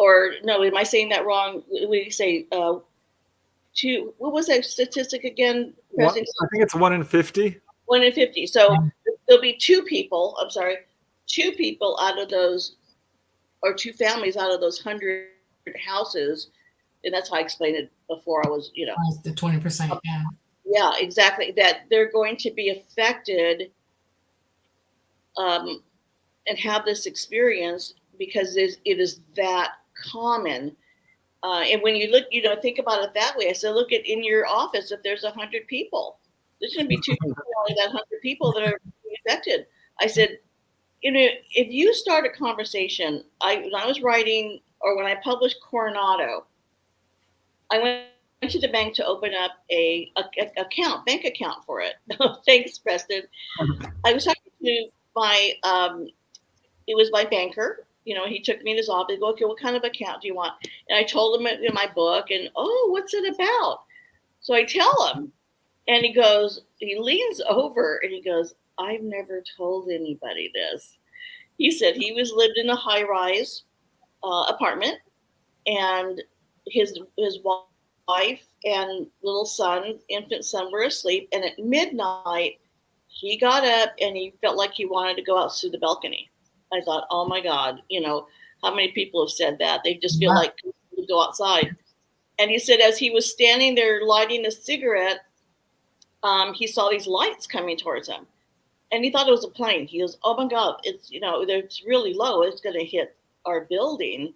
or no, am I saying that wrong? We say what was that statistic again? I think it's 1 in 50. 1 in 50. So there'll be two people out of those, or two families out of those 100 houses. And that's how I explained it before. I was, the 20%. Yeah. Yeah, exactly. That they're going to be affected and have this experience because it is that common. And when you look, think about it that way. I said, look at in your office, if there's 100 people, there's going to be 2 people out of that 100 people that are being affected. I said, if you start a conversation, when I was writing or when I published Coronado, I went to the bank to open up a bank account for it. Thanks, Preston. I was talking to my, it was my banker. He took me in his office. Go, okay, what kind of account do you want? And I told him in my book, and what's it about? So I tell him, and he leans over and he goes, I've never told anybody this. He said he lived in a high-rise apartment, and his wife and little son, infant son, were asleep. And at midnight, he got up and he felt like he wanted to go out through the balcony. I thought, oh my God, how many people have said that? They just feel like to go outside. And he said, as he was standing there lighting a cigarette, he saw these lights coming towards him. And he thought it was a plane. He goes, oh my God, it's, it's really low. It's going to hit our building.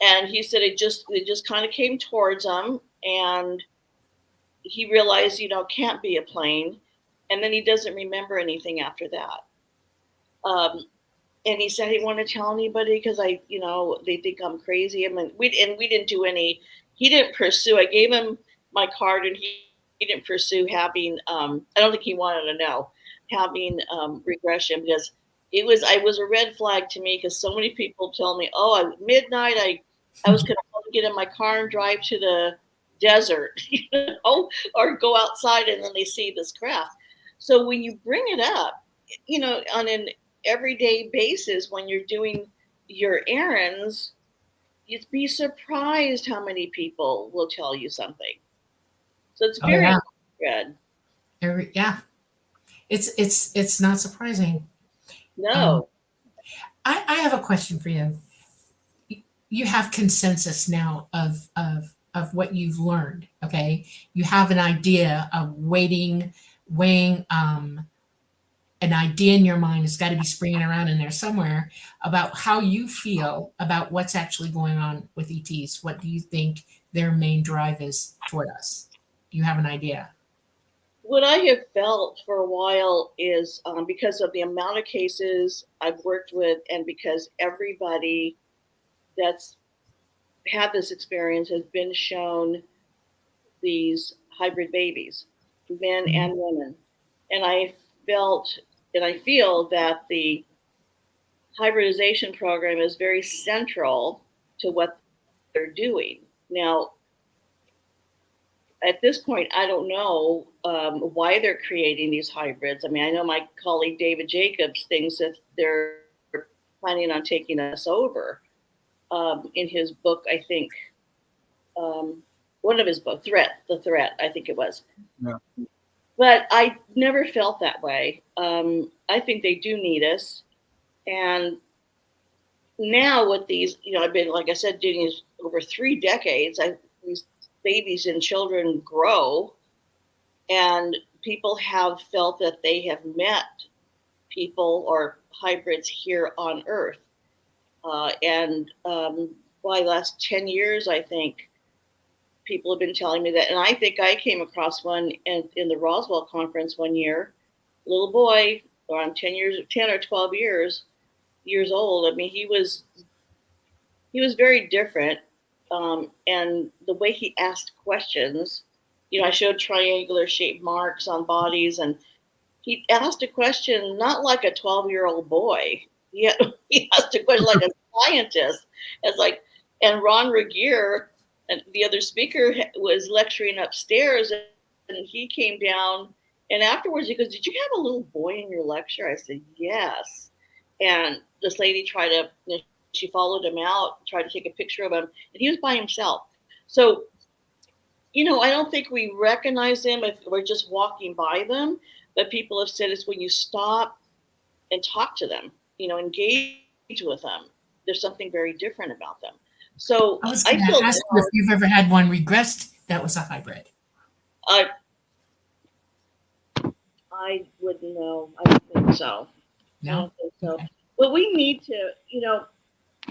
And he said it just kind of came towards him, and he realized, can't be a plane. And then he doesn't remember anything after that. And he said he didn't want to tell anybody because they think I'm crazy. I mean, we didn't do any. He didn't pursue. I gave him my card, and he didn't pursue having. I don't think he wanted to know having regression because it was a red flag to me because so many people tell me, at midnight I was going to get in my car and drive to the desert, or go outside, and then they see this craft. So when you bring it up, on an everyday basis, when you're doing your errands, you'd be surprised how many people will tell you something. So it's very good. It's not surprising. No. I have a question for you. You have consensus now of what you've learned. Okay, you have an idea of weighing an idea in your mind has got to be springing around in there somewhere about how you feel about what's actually going on with ETs. What do you think their main drive is toward us? Do you have an idea? What I have felt for a while is because of the amount of cases I've worked with, and because everybody that's had this experience has been shown these hybrid babies, men Mhm. and women. And I felt and I feel that the hybridization program is very central to what they're doing. Now, at this point, I don't know why they're creating these hybrids. I mean, I know my colleague David Jacobs thinks that they're planning on taking us over in his book, I think, one of his books, The Threat, I think it was. Yeah. But I never felt that way. I think they do need us. And now with these, I've been, like I said, doing this over 3 decades. These babies and children grow, and people have felt that they have met people or hybrids here on Earth. And by the last 10 years, I think people have been telling me that. And I think I came across one in the Roswell conference one year, little boy around 10 or 12 years old. I mean, he was very different. And the way he asked questions, I showed triangular shaped marks on bodies, and he asked a question not like a 12-year-old boy. He asked a question like a scientist. It's like, and Ron Regier, and the other speaker, was lecturing upstairs, and he came down, and afterwards he goes, "Did you have a little boy in your lecture?" I said, "Yes." And this lady tried to, she followed him out, tried to take a picture of him, and he was by himself. So, I don't think we recognize them if we're just walking by them. But people have said it's when you stop and talk to them, engage with them, there's something very different about them. So I was I going to feel ask you if you've ever had one regressed that was a hybrid. I I wouldn't know. I don't think so. I No? don't think so. Okay. But we need to,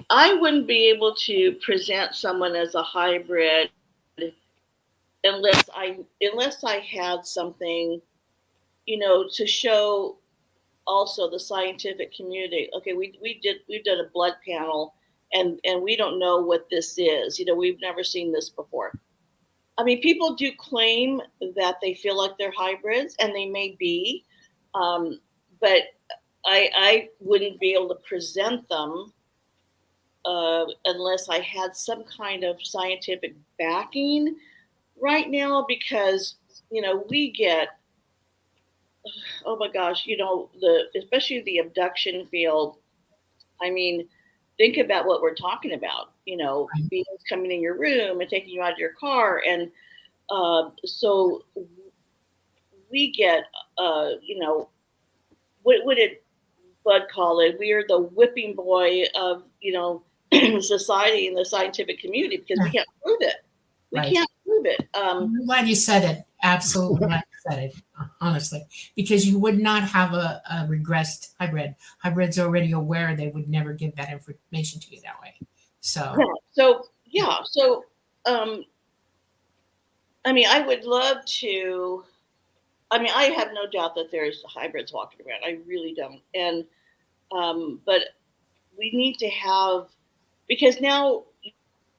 I wouldn't be able to present someone as a hybrid unless I had something, to show also the scientific community. Okay, we've done a blood panel, and we don't know what this is. We've never seen this before. I mean, people do claim that they feel like they're hybrids, and they may be, but I wouldn't be able to present them unless I had some kind of scientific backing right now, because we get, oh my gosh, especially the abduction field. I mean, think about what we're talking about. Beings coming in your room and taking you out of your car, and so we get, what did Bud call it? We are the whipping boy of society and the scientific community, because we can't prove it. We Right. can't prove it. I'm glad you said it. Absolutely glad you said it, honestly, because you would not have a regressed hybrid. Hybrid's already aware they would never give that information to you that way. So, So yeah. So I mean, I would love to. I mean, I have no doubt that there's hybrids walking around. I really don't. And but we need to have, because now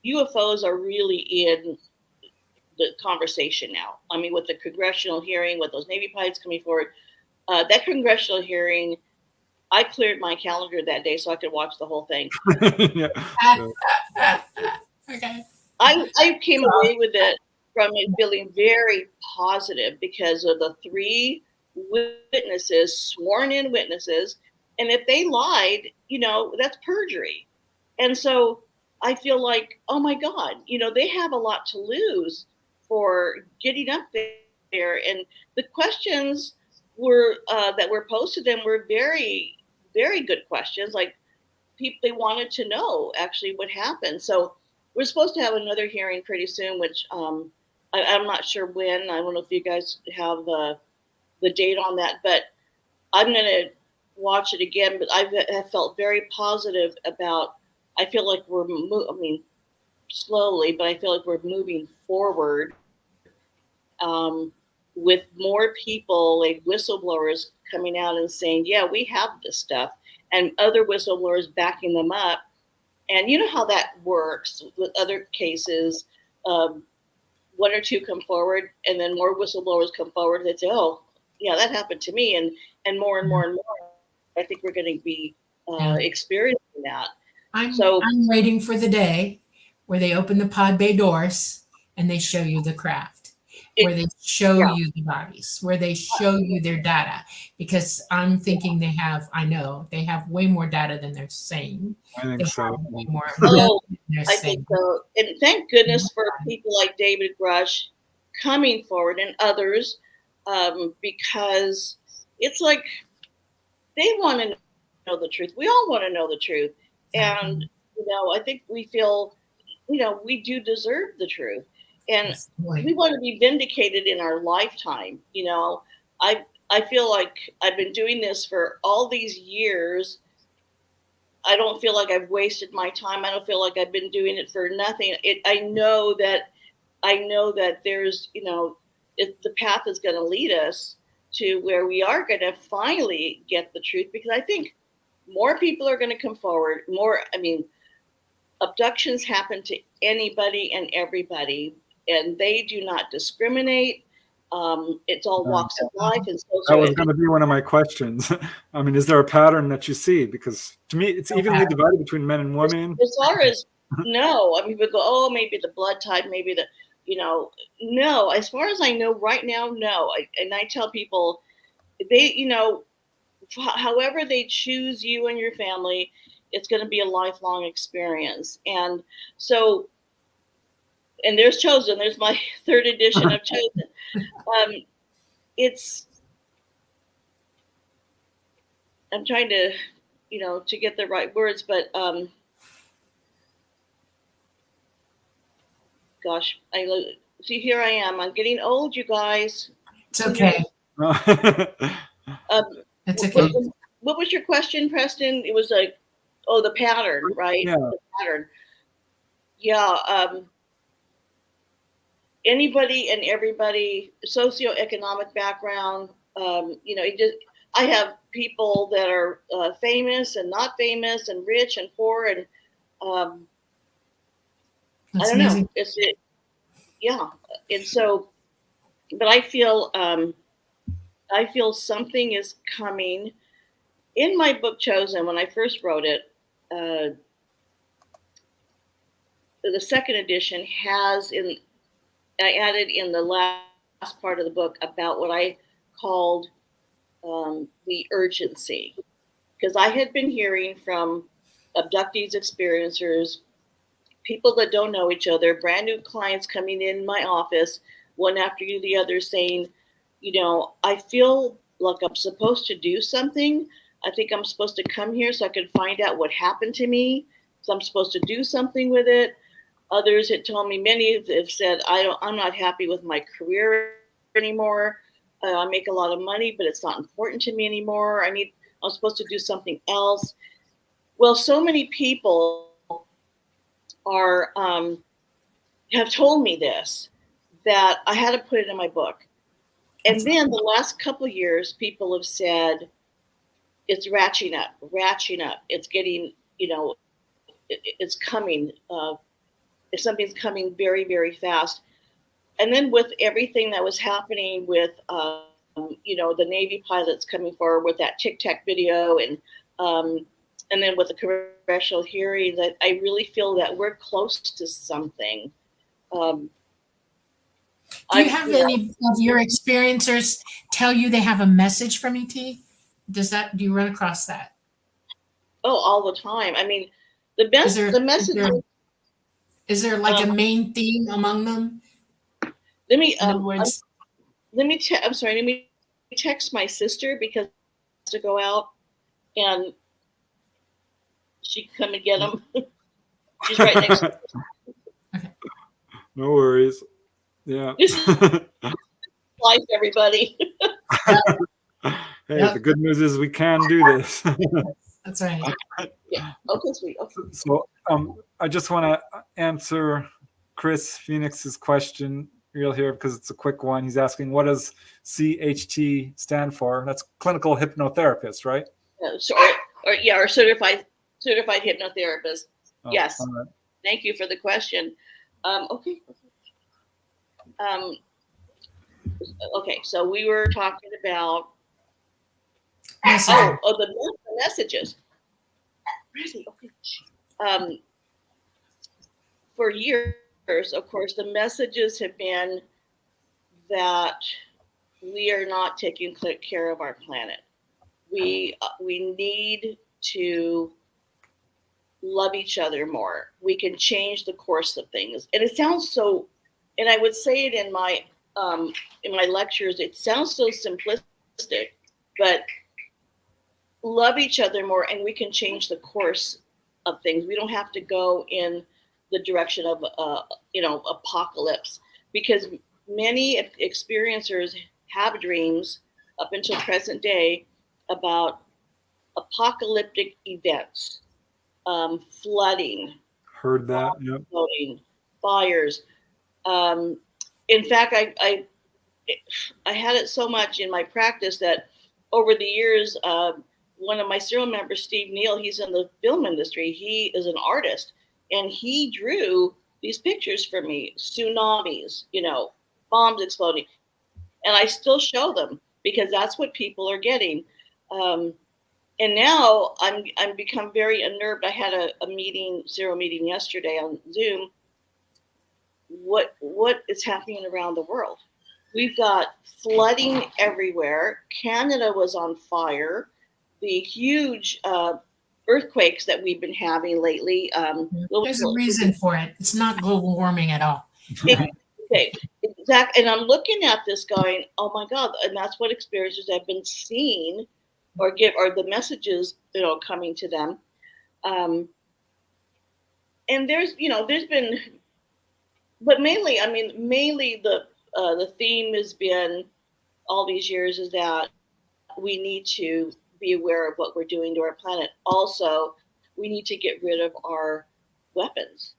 UFOs are really in the conversation now. I mean, with the congressional hearing, with those Navy pilots coming forward, that congressional hearing, I cleared my calendar that day so I could watch the whole thing. Yeah. okay. I came away with it from it feeling very positive because of the 3 witnesses, sworn in witnesses. And if they lied, that's perjury. And so I feel like, oh my God, they have a lot to lose for getting up there. And the questions were that were posed to them were very, very good questions. Like, people, they wanted to know actually what happened. So we're supposed to have another hearing pretty soon, which I'm not sure when. I don't know if you guys have the date on that, but I'm going to watch it again. But I've felt very positive about. I feel like slowly, but I feel like we're moving forward with more people, like whistleblowers, coming out and saying, "Yeah, we have this stuff," and other whistleblowers backing them up. And you know how that works with other cases. One or two come forward, and then more whistleblowers come forward. They say, "Oh, yeah, that happened to me," and more and more and more. I think we're going to be experiencing that. I'm waiting for the day where they open the pod bay doors and they show you the craft, where they show you the bodies, where they show you their data, because I'm thinking they have way more data than they're saying. I think so. Way more I think so. And thank goodness for people like David Grush coming forward and others, because it's like they want to know the truth. We all want to know the truth. And, I think we feel, we do deserve the truth. And we want to be vindicated in our lifetime. I feel like I've been doing this for all these years. I don't feel like I've wasted my time. I don't feel like I've been doing it for nothing. I know that there's, the path is going to lead us to where we are going to finally get the truth, because I think more people are going to come forward. Abductions happen to anybody and everybody, and they do not discriminate. It's all walks of life. And that was going to be one of my questions. Is there a pattern that you see? Because to me, it's evenly divided between men and women. As far as, no, we go, oh, maybe the blood type, maybe the, no, as far as I know right now, no. And I tell people, they, however they choose you and your family, it's going to be a lifelong experience. And so, and there's Chosen. There's my third edition of Chosen. I'm trying to, to get the right words, but gosh, see, here I am. I'm getting old, you guys. It's okay. It's okay. What was your question, Preston? It was like, the pattern, right? Yeah. The pattern. Yeah. Anybody and everybody, socioeconomic background. I have people that are famous and not famous, and rich and poor, and I don't know. Yeah. And so, but I feel something is coming. In my book Chosen, when I first wrote it, the second edition I added in the last part of the book about what I called the urgency, because I had been hearing from abductees, experiencers, people that don't know each other, brand new clients coming in my office, one after the other, saying, I feel like I'm supposed to do something. I think I'm supposed to come here so I can find out what happened to me. So I'm supposed to do something with it. Others had told me, many have said, I'm not happy with my career anymore. I make a lot of money, but it's not important to me anymore. I'm supposed to do something else. Well, so many people have told me this, that I had to put it in my book. And then the last couple of years, people have said, it's ratcheting up. It's getting, it's coming. Something's coming very, very fast. And then with everything that was happening with, the Navy pilots coming forward with that Tic Tac video, and then with the congressional hearing, that I really feel that we're close to something. Do you have any of your experiencers tell you they have a message from ET? Do you run across that? Oh, all the time. The message. Is there like a main theme among them? Let me text my sister, because to go out, and she can come and get them. She's right next to me. No worries. Yeah. This is life, everybody. Hey, Yep. the good news is we can do this. That's right. Yeah. Okay, sweet. Okay. So I just want to answer Chris Phoenix's question real here because it's a quick one. He's asking, what does C.Ht stand for? That's clinical hypnotherapist, right? Or certified hypnotherapist. Oh, Yes. all right. Thank you for the question. Okay. Okay. So we were talking about the messages. Really? Okay. For years, of course, the messages have been that we are not taking care of our planet. We need to love each other more. We can change the course of things. And it sounds so, and I would say it in my lectures, it sounds so simplistic, but love each other more and we can change the course of things. We don't have to go in the direction of apocalypse, because many experiencers have dreams up until present day about apocalyptic events, flooding, Heard that. Yep. flooding, fires. In fact, I had it so much in my practice that over the years, one of my CERO members, Steve Neal, he's in the film industry. He is an artist, and he drew these pictures for me: tsunamis, bombs exploding, and I still show them because that's what people are getting. And now I'm become very unnerved. I had a meeting, CERO meeting yesterday on Zoom. What is happening around the world? We've got flooding everywhere. Canada was on fire. The huge earthquakes that we've been having lately. There's a reason for it. It's not global warming at all. Okay, exactly. And I'm looking at this going, oh my God, and that's what experiencers have been seeing, or the messages coming to them. And there's been, but mainly the theme has been all these years is that we need to be aware of what we're doing to our planet. Also, we need to get rid of our weapons,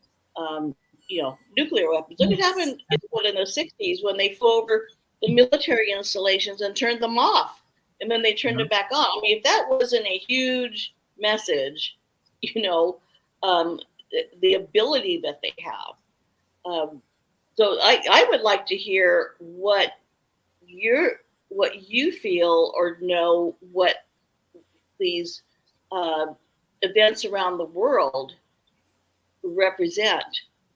nuclear weapons. Look what happened in the 60s when they flew over the military installations and turned them off, and then they turned it back on. I mean, if that wasn't a huge message, the ability that they have. So I would like to hear what you feel or know what these events around the world represent.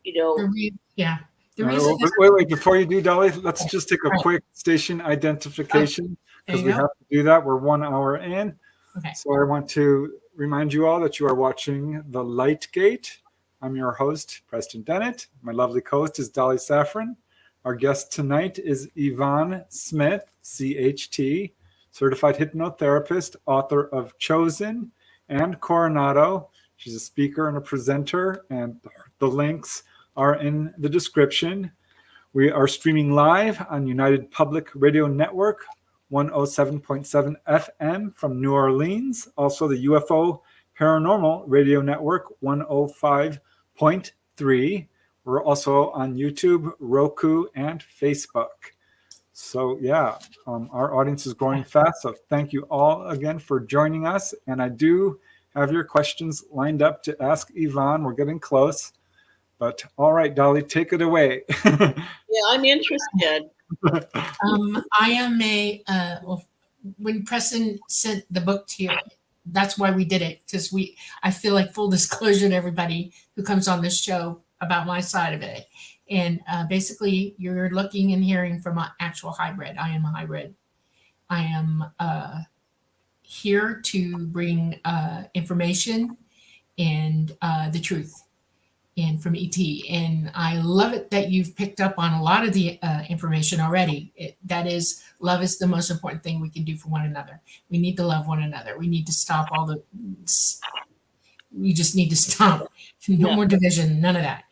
Yeah. The All right, reason wait, before you do, Dolly, let's just take a quick station identification because we have to do that. We're 1 hour in. Okay. So I want to remind you all that you are watching The Light Gate. I'm your host, Preston Dennett. My lovely co-host is Dolly Safran. Our guest tonight is Yvonne Smith, C.Ht, certified hypnotherapist, author of Chosen and Coronado. She's a speaker and a presenter, and the links are in the description. We are streaming live on United Public Radio Network, 107.7 FM from New Orleans. Also the UFO Paranormal Radio Network, 105.3. We're also on YouTube, Roku, and Facebook. So yeah, our audience is growing fast. So thank you all again for joining us. And I do have your questions lined up to ask Yvonne. We're getting close. But all right, Dolly, take it away. Yeah, I'm interested. I am when Preston sent the book to you, that's why we did it, because I feel like full disclosure to everybody who comes on this show about my side of it. And basically, you're looking and hearing from an actual hybrid. I am a hybrid. I am here to bring information and the truth, and from ET. And I love it that you've picked up on a lot of the information already. That is, love is the most important thing we can do for one another. We need to love one another. We need to stop all the we just need to stop. No Yeah. more division, none of that.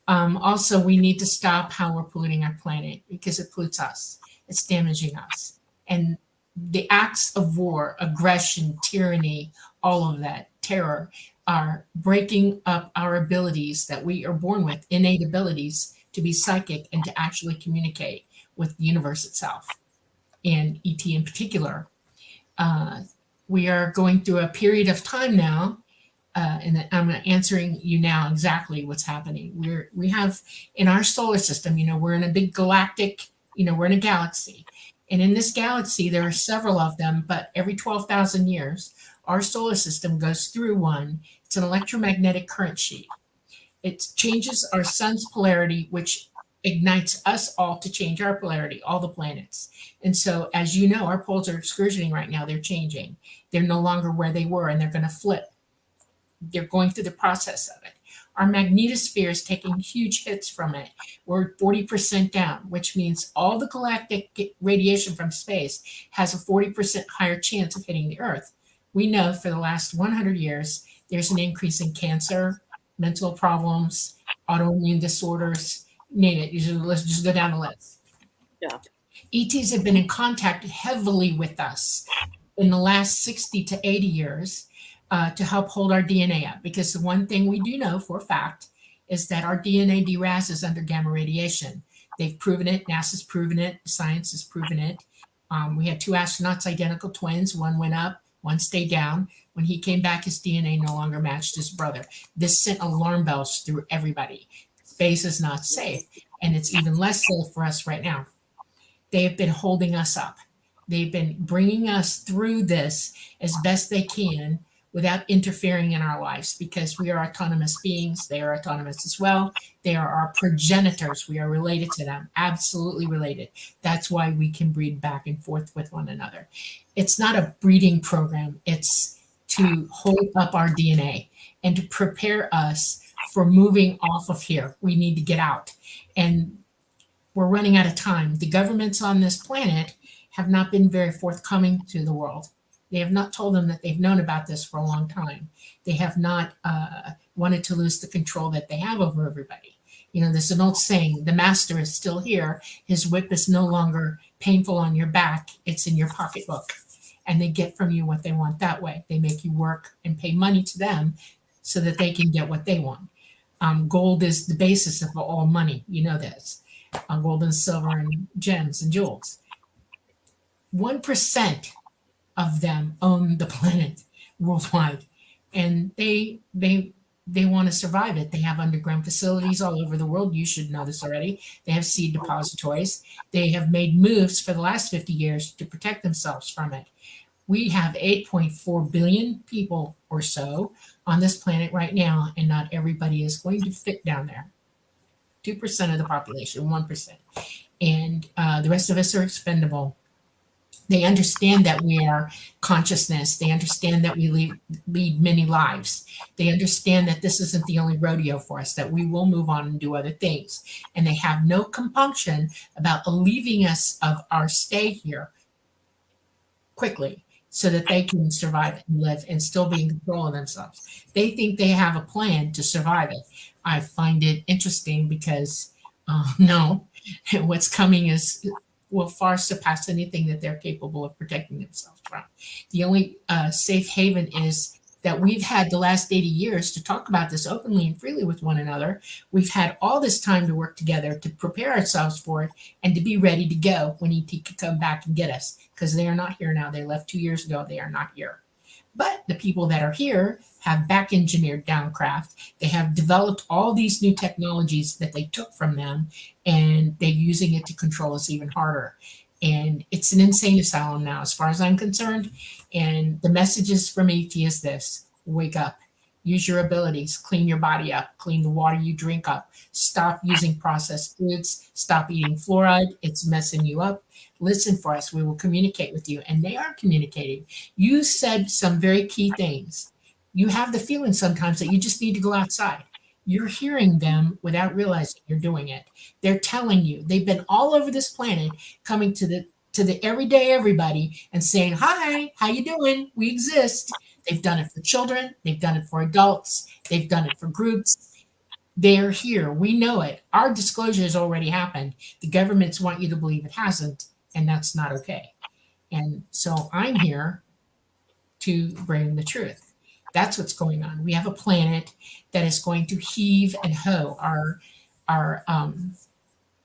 Also, we need to stop how we're polluting our planet because it pollutes us. It's damaging us. And the acts of war, aggression, tyranny, all of that, terror, are breaking up our abilities that we are born with, innate abilities to be psychic and to actually communicate with the universe itself, and ET in particular. Uh, we are going through a period of time now, and I'm answering you now exactly what's happening. We have in our solar system, we're in a big galactic, we're in a galaxy. And in this galaxy, there are several of them, but every 12,000 years, our solar system goes through one. It's an electromagnetic current sheet. It changes our sun's polarity, which ignites us all to change our polarity, all the planets. And so, as you know, our poles are excursioning right now. They're changing. They're no longer where they were, and they're going to flip. They're going through the process of it. Our magnetosphere is taking huge hits from it. We're 40% down, which means all the galactic radiation from space has a 40% higher chance of hitting the Earth. We know for the last 100 years, there's an increase in cancer, mental problems, autoimmune disorders, name it. Let's just go down the list. Yeah. ETs have been in contact heavily with us in the last 60 to 80 years to help hold our DNA up. Because the one thing we do know for a fact is that our DNA derases under gamma radiation. They've proven it. NASA's proven it. Science has proven it. We had two astronauts, identical twins. One went up, one stayed down. When he came back, his DNA no longer matched his brother. This sent alarm bells through everybody. Space is not safe, and it's even less safe for us right now. They have been holding us up. They've been bringing us through this as best they can without interfering in our lives, because we are autonomous beings. They are autonomous as well. They are our progenitors. We are related to them, absolutely related. That's why we can breed back and forth with one another. It's not a breeding program. It's to hold up our DNA and to prepare us for moving off of here. We need to get out. And we're running out of time. The governments on this planet have not been very forthcoming to the world. They have not told them that they've known about this for a long time. They have not wanted to lose the control that they have over everybody. There's an old saying, the master is still here. His whip is no longer painful on your back. It's in your pocketbook. And they get from you what they want that way. They make you work and pay money to them so that they can get what they want. Gold is the basis of all money. You know this. Gold and silver and gems and jewels. 1% of them own the planet worldwide, and they want to survive it. They have underground facilities all over the world. You should know this already. They have seed depositories. They have made moves for the last 50 years to protect themselves from it. We have 8.4 billion people or so on this planet right now, and not everybody is going to fit down there. 2% of the population, 1%. And the rest of us are expendable. They understand that we are consciousness. They understand that we lead many lives. They understand that this isn't the only rodeo for us, that we will move on and do other things. And they have no compunction about relieving us of our stay here quickly so that they can survive and live and still be in control of themselves. They think they have a plan to survive it. I find it interesting because no, what's coming will far surpass anything that they're capable of protecting themselves from. The only safe haven is that we've had the last 80 years to talk about this openly and freely with one another. We've had all this time to work together to prepare ourselves for it and to be ready to go when ET could come back and get us, because they are not here now. They left 2 years ago. They are not here. But the people that are here have back engineered downcraft. They have developed all these new technologies that they took from them, and they're using it to control us even harder. And it's an insane asylum now, as far as I'm concerned. And the messages from ET is this: wake up, use your abilities, clean your body up, clean the water you drink up, stop using processed foods, stop eating fluoride, it's messing you up. Listen for us, we will communicate with you. And they are communicating. You said some very key things. You have the feeling sometimes that you just need to go outside. You're hearing them without realizing you're doing it. They're telling you. They've been all over this planet, coming to the everyday everybody and saying, hi, how you doing? We exist. They've done it for children. They've done it for adults. They've done it for groups. They're here. We know it. Our disclosure has already happened. The governments want you to believe it hasn't, and that's not okay. And so I'm here to bring the truth. That's what's going on. We have a planet that is going to heave and hoe. Our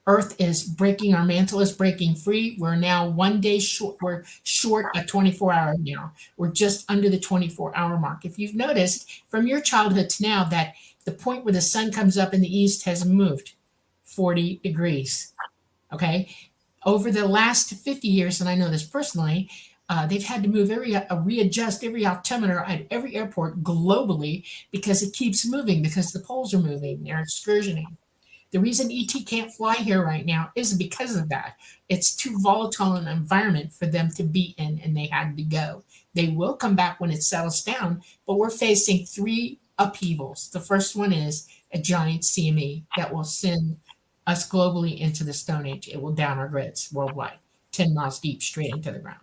Earth is breaking. Our mantle is breaking free. We're now one day short. We're short a 24-hour now. We're just under the 24-hour mark. If you've noticed from your childhood to now that the point where the sun comes up in the east has moved 40 degrees. Okay. Over the last 50 years, and I know this personally, they've had to readjust every altimeter at every airport globally because it keeps moving, because the poles are moving, they're excursioning. The reason ET can't fly here right now is because of that. It's too volatile an environment for them to be in, and they had to go. They will come back when it settles down, but we're facing 3 upheavals. The first one is a giant CME that will send us globally into the Stone Age. It will down our grids worldwide, 10 miles deep, straight into the ground.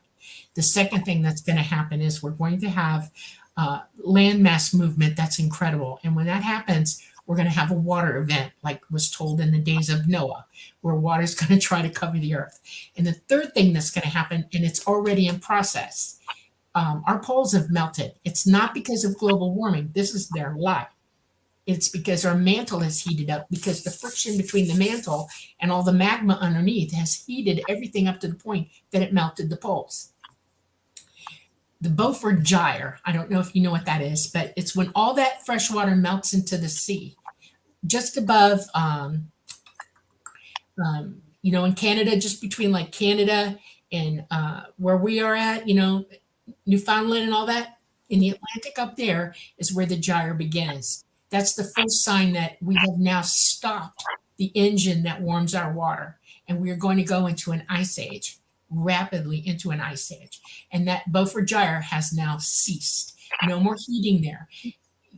The second thing that's going to happen is we're going to have landmass movement that's incredible. And when that happens, we're going to have a water event, like was told in the days of Noah, where water's going to try to cover the earth. And the third thing that's going to happen, and it's already in process, our poles have melted. It's not because of global warming. This is their lie. It's because our mantle has heated up, because the friction between the mantle and all the magma underneath has heated everything up to the point that it melted the poles. The Beaufort Gyre, I don't know if you know what that is, but it's when all that fresh water melts into the sea. Just above, in Canada, just between like Canada and where we are at, Newfoundland and all that, in the Atlantic up there is where the gyre begins. That's the first sign that we have now stopped the engine that warms our water, and we are going to go into an ice age, rapidly into an ice age. And that Beaufort Gyre has now ceased. No more heating there.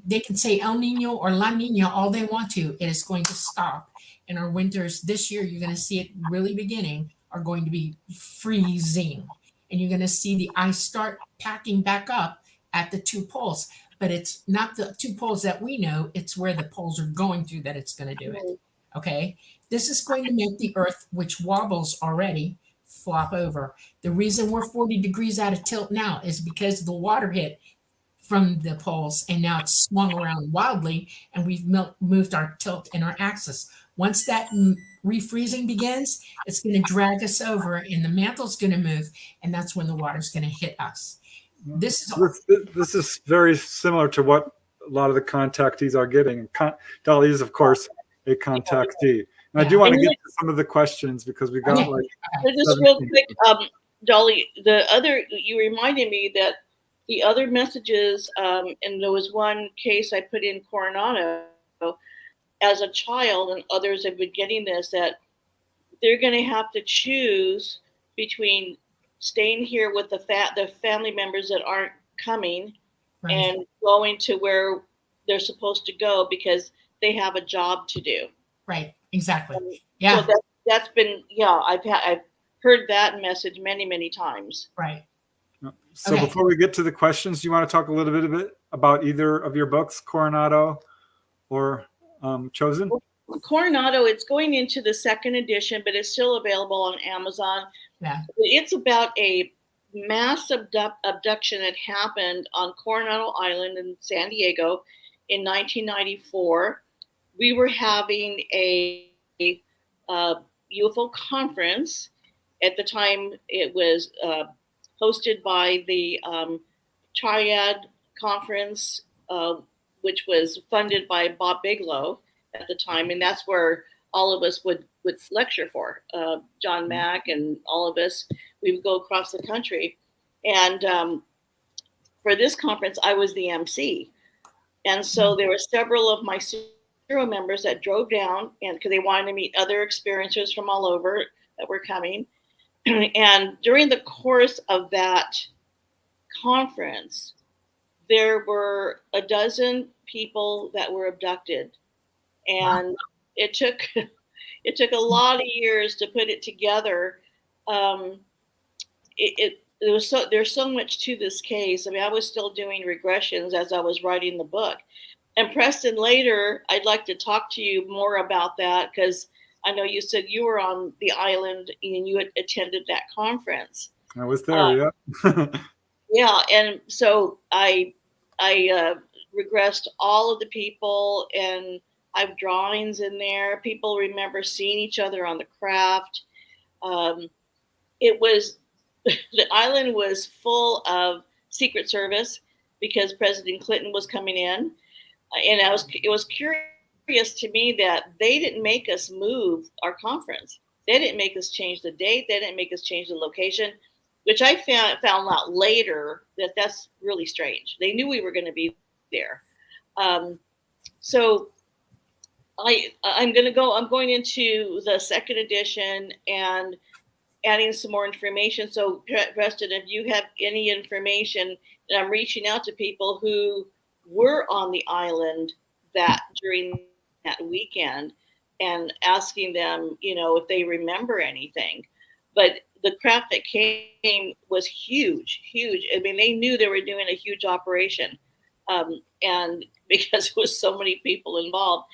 They can say El Nino or La Nina all they want to. It is going to stop. And our winters this year, you're going to see it really beginning, are going to be freezing. And you're going to see the ice start packing back up at the 2 poles. But it's not the 2 poles that we know. It's where the poles are going through that it's going to do it. Okay? This is going to make the Earth, which wobbles already, flop over. The reason we're 40 degrees out of tilt now is because the water hit from the poles, and now it's swung around wildly, and we've moved our tilt and our axis. Once that refreezing begins, it's going to drag us over, and the mantle's going to move, and that's when the water's going to hit us. This is very similar to what a lot of the contactees are getting. Dolly is, of course, a contactee. And I do want to get to some of the questions because we got just real quick, Dolly, you reminded me that the other messages, and there was one case I put in Coronado as a child, and others have been getting this, that they're going to have to choose between staying here with the family members that aren't coming, right, and going to where they're supposed to go because they have a job to do. Right. Exactly. So that's been, I've heard that message many, many times. Right. So before we get to the questions, do you want to talk a little bit about either of your books, Coronado or Chosen? Coronado, it's going into the 2nd edition, but it's still available on Amazon. Yeah. It's about a mass abduction that happened on Coronado Island in San Diego in 1994. We were having a UFO conference. At the time, it was hosted by the Triad Conference, which was funded by Bob Bigelow at the time, and that's where all of us would lecture for. John Mack and all of us, we would go across the country. And for this conference, I was the MC. And so there were several of my CERO members that drove down, and because they wanted to meet other experiencers from all over that were coming. And during the course of that conference, there were a dozen people that were abducted, and it took a lot of years to put it together. there's so much to this case. I mean, I was still doing regressions as I was writing the book. And Preston, later, I'd like to talk to you more about that, because I know you said you were on the island and you had attended that conference. I was there, yeah. Yeah, and so I regressed all of the people, and I have drawings in there. People remember seeing each other on the craft. It was the island was full of Secret Service because President Clinton was coming in, and it was curious to me that they didn't make us move our conference. They didn't make us change the date. They didn't make us change the location, which I found out later that that's really strange. They knew we were going to be there. So I'm going into the second edition and adding some more information. So Preston, if you have any information, and I'm reaching out to people who were on the island during that weekend and asking them, if they remember anything. But the craft that came was huge. I mean, they knew they were doing a huge operation, and because there was so many people involved.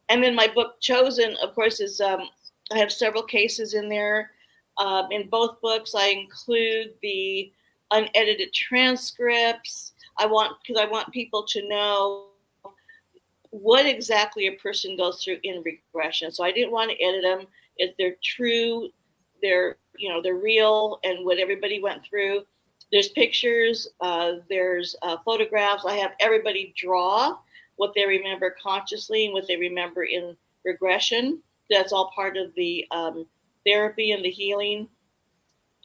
And then my book Chosen, of course, is I have several cases in there. In both books, I include the unedited transcripts. Because I want people to know what exactly a person goes through in regression. So I didn't want to edit them. If they're true, they're real, and what everybody went through. There's pictures, there's photographs. I have everybody draw what they remember consciously and what they remember in regression. That's all part of the therapy and the healing.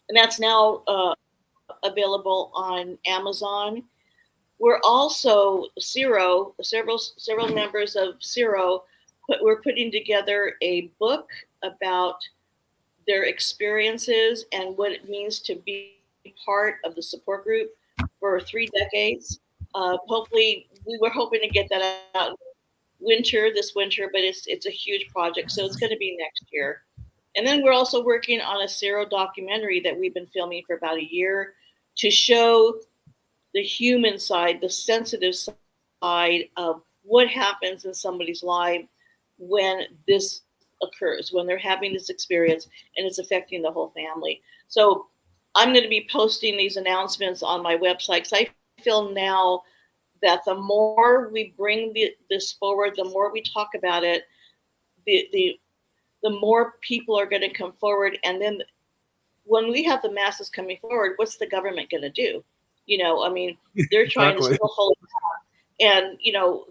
And that's now available on Amazon. We're also CERO, several members of CERO, we're putting together a book about their experiences and what it means to be part of the support group for 3 decades. Hopefully, we were hoping to get that out this winter, but it's a huge project, so it's going to be next year. And then we're also working on a CERO documentary that we've been filming for about a year to show the human side, the sensitive side of what happens in somebody's life when this occurs, when they're having this experience and it's affecting the whole family. So I'm going to be posting these announcements on my website, because I feel now that the more we bring this forward, the more we talk about it, the more people are going to come forward. And then when we have the masses coming forward, what's the government going to do? I mean, they're trying to still hold it back. And,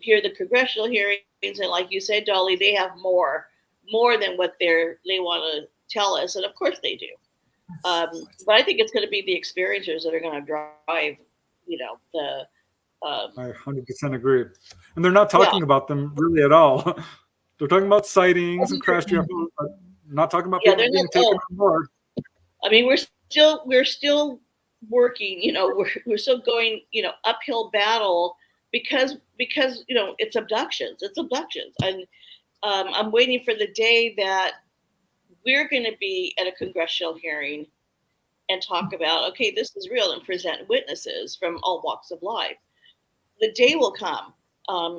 here the congressional hearings, and like you said, Dolly, they have more than what they want to tell us. And of course they do. But I think it's going to be the experiencers that are going to drive, the. I 100% agree. And they're not talking about them really at all. They're talking about sightings and crash UFOs, but not talking about people being taken on board. I mean, we're still working, we're still going, uphill battle because it's abductions. And I'm waiting for the day that we're going to be at a congressional hearing and talk about, okay, this is real, and present witnesses from all walks of life. The day will come.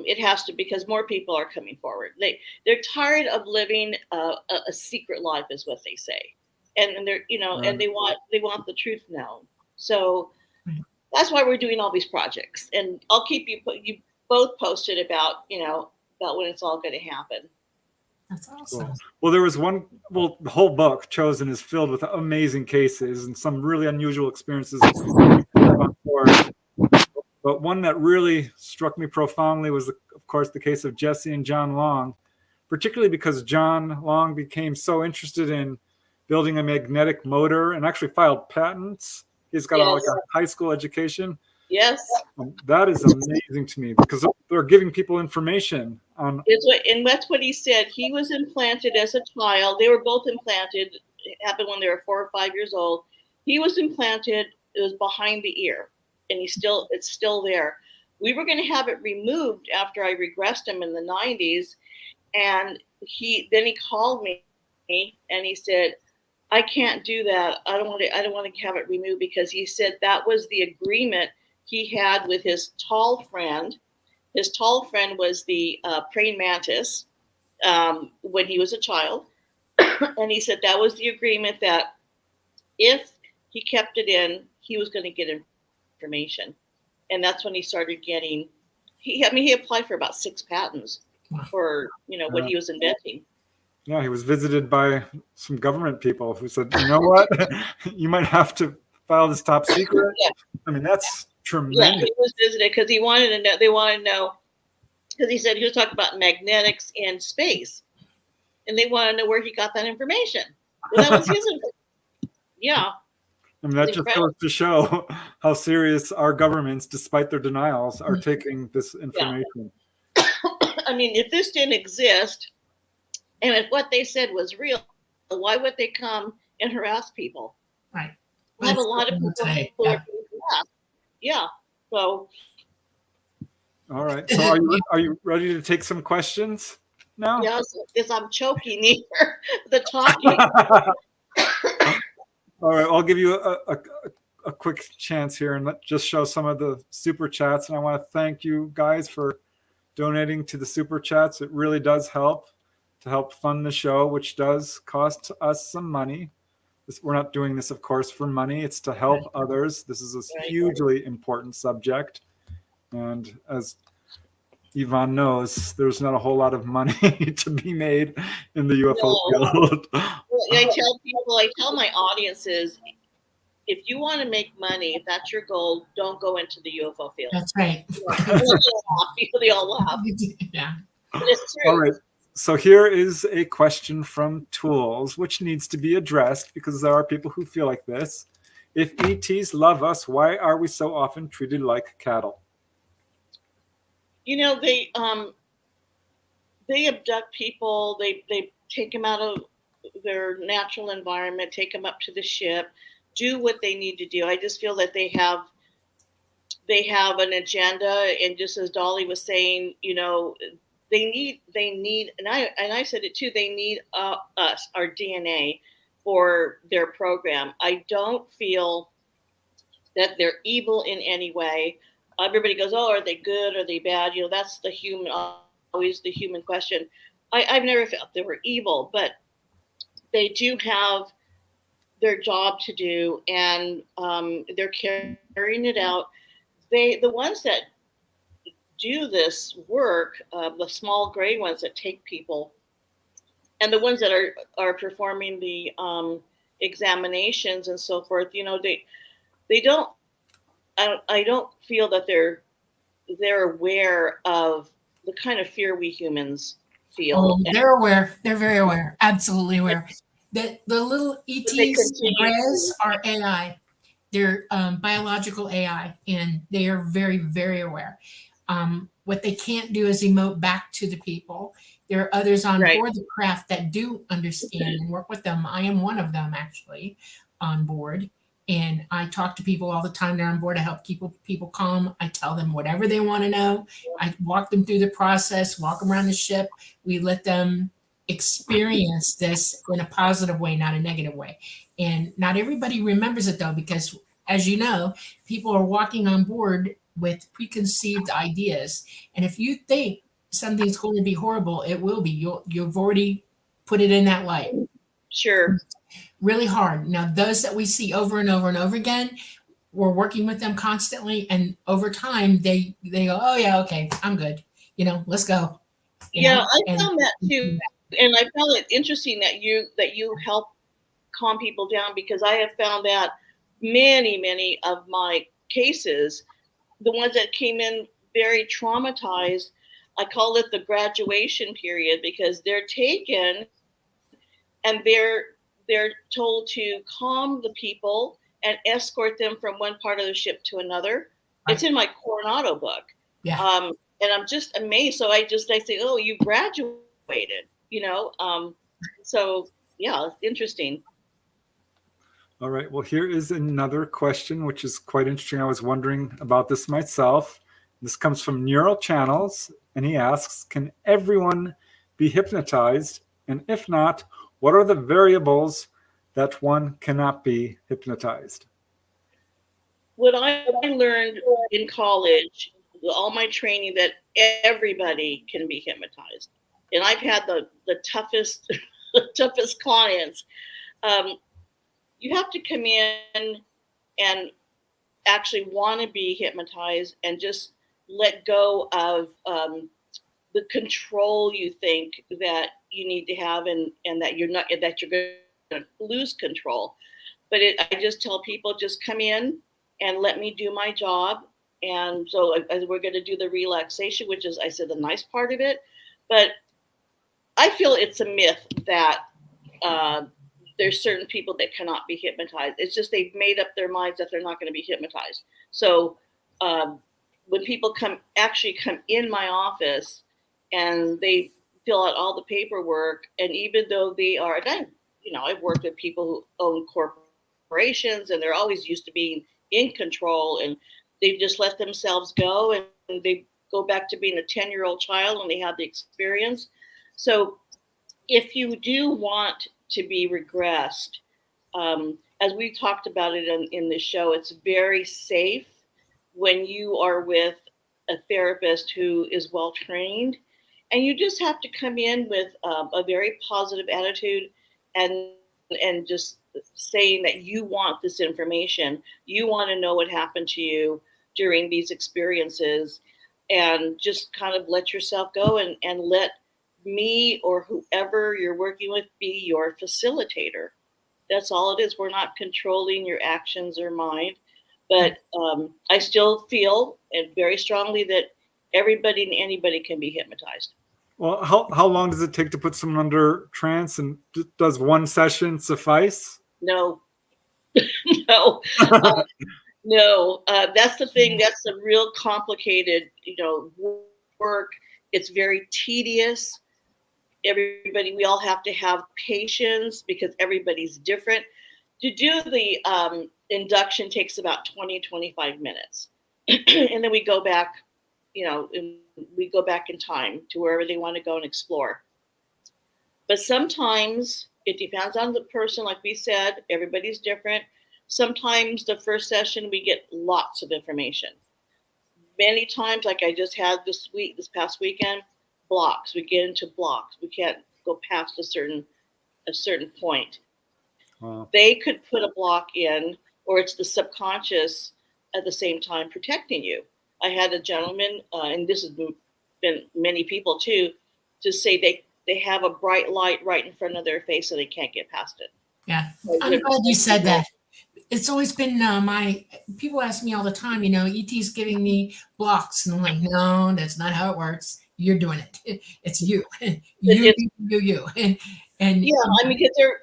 It has to, because more people are coming forward. They're tired of living a secret life, is what they say, and they're and they want the truth known. So that's why we're doing all these projects, and I'll keep you both posted about when it's all going to happen. That's awesome. Cool. Well, there was the whole book Chosen is filled with amazing cases and some really unusual experiences on board. But one that really struck me profoundly was, of course, the case of Jesse and John Long, particularly because John Long became so interested in building a magnetic motor and actually filed patents. He's got a high school education. Yes. That is amazing to me, because they're giving people information on. And that's what he said. He was implanted as a child. They were both implanted. It happened when they were 4 or 5 years old. He was implanted. It was behind the ear, and it's still there. We were going to have it removed after I regressed him in the 90s, and he called me and he said, I can't do that. I don't want to have it removed, because he said that was the agreement he had with his tall friend. His tall friend was the praying mantis when he was a child. And he said that was the agreement, that if he kept it in, he was going to get information. And that's when he started getting, he applied for about 6 patents for, what he was inventing. Yeah, he was visited by some government people who said, you know what, you might have to file this top secret. Yeah. I mean, that's tremendous. Yeah, he was visited because they wanted to know, because he said he was talking about magnetics in space. And they want to know where he got that information. Well, that was his information. Yeah. I mean, that just goes to show how serious our governments, despite their denials, are taking this information. Yeah. I mean, if this didn't exist, and if what they said was real, why would they come and harass people? Right. We have a lot of people who are harassed. Yeah. So. All right. So are you ready to take some questions now? Yes, because I'm choking here, the talking. All right. I'll give you a quick chance here and just show some of the super chats. And I want to thank you guys for donating to the super chats. It really does help to help fund the show, which does cost us some money. We're not doing this, of course, for money. It's to help others. This is a hugely important subject. And as Yvonne knows, there's not a whole lot of money to be made in the UFO field. I tell my audiences, if you want to make money, if that's your goal, don't go into the UFO field. That's right. They all laugh. Yeah. But it's true. All right. So here is a question from Tools, which needs to be addressed because there are people who feel like this. If ETs love us, why are we so often treated like cattle? They abduct people. They take them out of their natural environment, take them up to the ship, do what they need to do. I just feel that they have an agenda, and just as Dolly was saying, they need, and I said it too. They need us, our DNA, for their program. I don't feel that they're evil in any way. Everybody goes, "Oh, are they good? Are they bad?" That's always the human question. I've never felt they were evil, but they do have their job to do, and they're carrying it out. The ones that do this work, the small gray ones that take people, and the ones that are performing the examinations and so forth, they don't. I don't feel that they're aware of the kind of fear we humans feel. Oh, they're aware. They're very aware. Absolutely aware. The little ETs, the grays, are AI. They're biological AI, and they are very, very aware. What they can't do is emote back to the people. There are others on board the craft that do understand and work with them. I am one of them, actually, on board. And I talk to people all the time. They're on board. I help keep people calm. I tell them whatever they want to know. I walk them through the process, walk them around the ship. We let them experience this in a positive way, not a negative way. And not everybody remembers it, though, because, as you know, people are walking on board with preconceived ideas. And if you think something's going to be horrible, it will be. You've already put it in that light. Sure. Really hard. Now, those that we see over and over and over again, we're working with them constantly, and over time they go, "Oh yeah, okay, I'm good. Let's go." I found that too, and I found it interesting that you help calm people down, because I have found that many of my cases, the ones that came in very traumatized, I call it the graduation period, because they're taken and they're told to calm the people and escort them from one part of the ship to another. Right. It's in my Coronado book. Yeah. And I'm just amazed. So I say, "Oh, you graduated," So yeah, it's interesting. All right. Well, here is another question, which is quite interesting. I was wondering about this myself. This comes from Neural Channels, and he asks, can everyone be hypnotized? And if not, what are the variables that one cannot be hypnotized? What I learned in college, all my training, that everybody can be hypnotized. And I've had the toughest, the toughest clients. You have to come in and actually want to be hypnotized and just let go of the control you think that you need to have, and that you're going to lose control. But I just tell people, just come in and let me do my job. And so we're going to do the relaxation, which is, I said, the nice part of it. But I feel it's a myth that there's certain people that cannot be hypnotized. It's just they've made up their minds that they're not going to be hypnotized. So when people come in my office and they fill out all the paperwork, and even though they are, and I've worked with people who own corporations, and they're always used to being in control, and they've just let themselves go, and they go back to being a 10-year-old child when they have the experience. So if you do want to be regressed, as we talked about it in the show, it's very safe when you are with a therapist who is well trained, and you just have to come in with a very positive attitude, and just saying that you want this information, you want to know what happened to you during these experiences, and just kind of let yourself go, and let me or whoever you're working with be your facilitator. That's all it is. We're not controlling your actions or mind. But I still feel, and very strongly, that everybody and anybody can be hypnotized. Well, how long does it take to put someone under trance, and does one session suffice? No, no, no. That's the thing. That's the real complicated, work. It's very tedious. We all have to have patience because everybody's different. To do the induction takes about 20-25 minutes. And then we go back, in time to wherever they want to go and explore. But sometimes it depends on the person. Like we said, everybody's different. Sometimes the first session, we get lots of information. Many times, like I just had this past weekend, blocks. We get into blocks. We can't go past a certain point. Wow. They could put a block in, or it's the subconscious at the same time protecting you. I had a gentleman, and this has been many people too, to say they have a bright light right in front of their face and they can't get past it. Yeah, I'm glad you said that. It's always been people ask me all the time, ET's giving me blocks. And I'm like, no, that's not how it works. You're doing it. It's you. You. And yeah, I mean, because they're,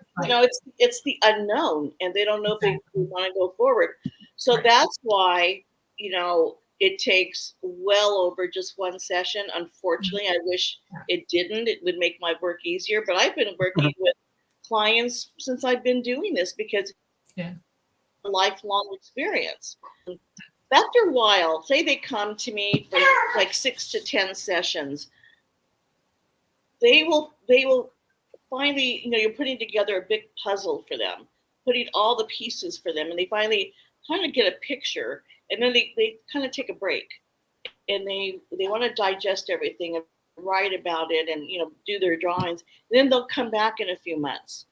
it's the unknown, and they don't know if they want to go forward. So that's why, it takes well over just one session. Unfortunately, I wish it didn't. It would make my work easier. But I've been working with clients since I've been doing this, because it's a lifelong experience. After a while, say they come to me for like 6 to 10 sessions, they will finally, you're putting together a big puzzle for them, putting all the pieces for them, and they finally kind of get a picture, and then they kind of take a break, and they want to digest everything and write about it, and do their drawings. And then they'll come back in a few months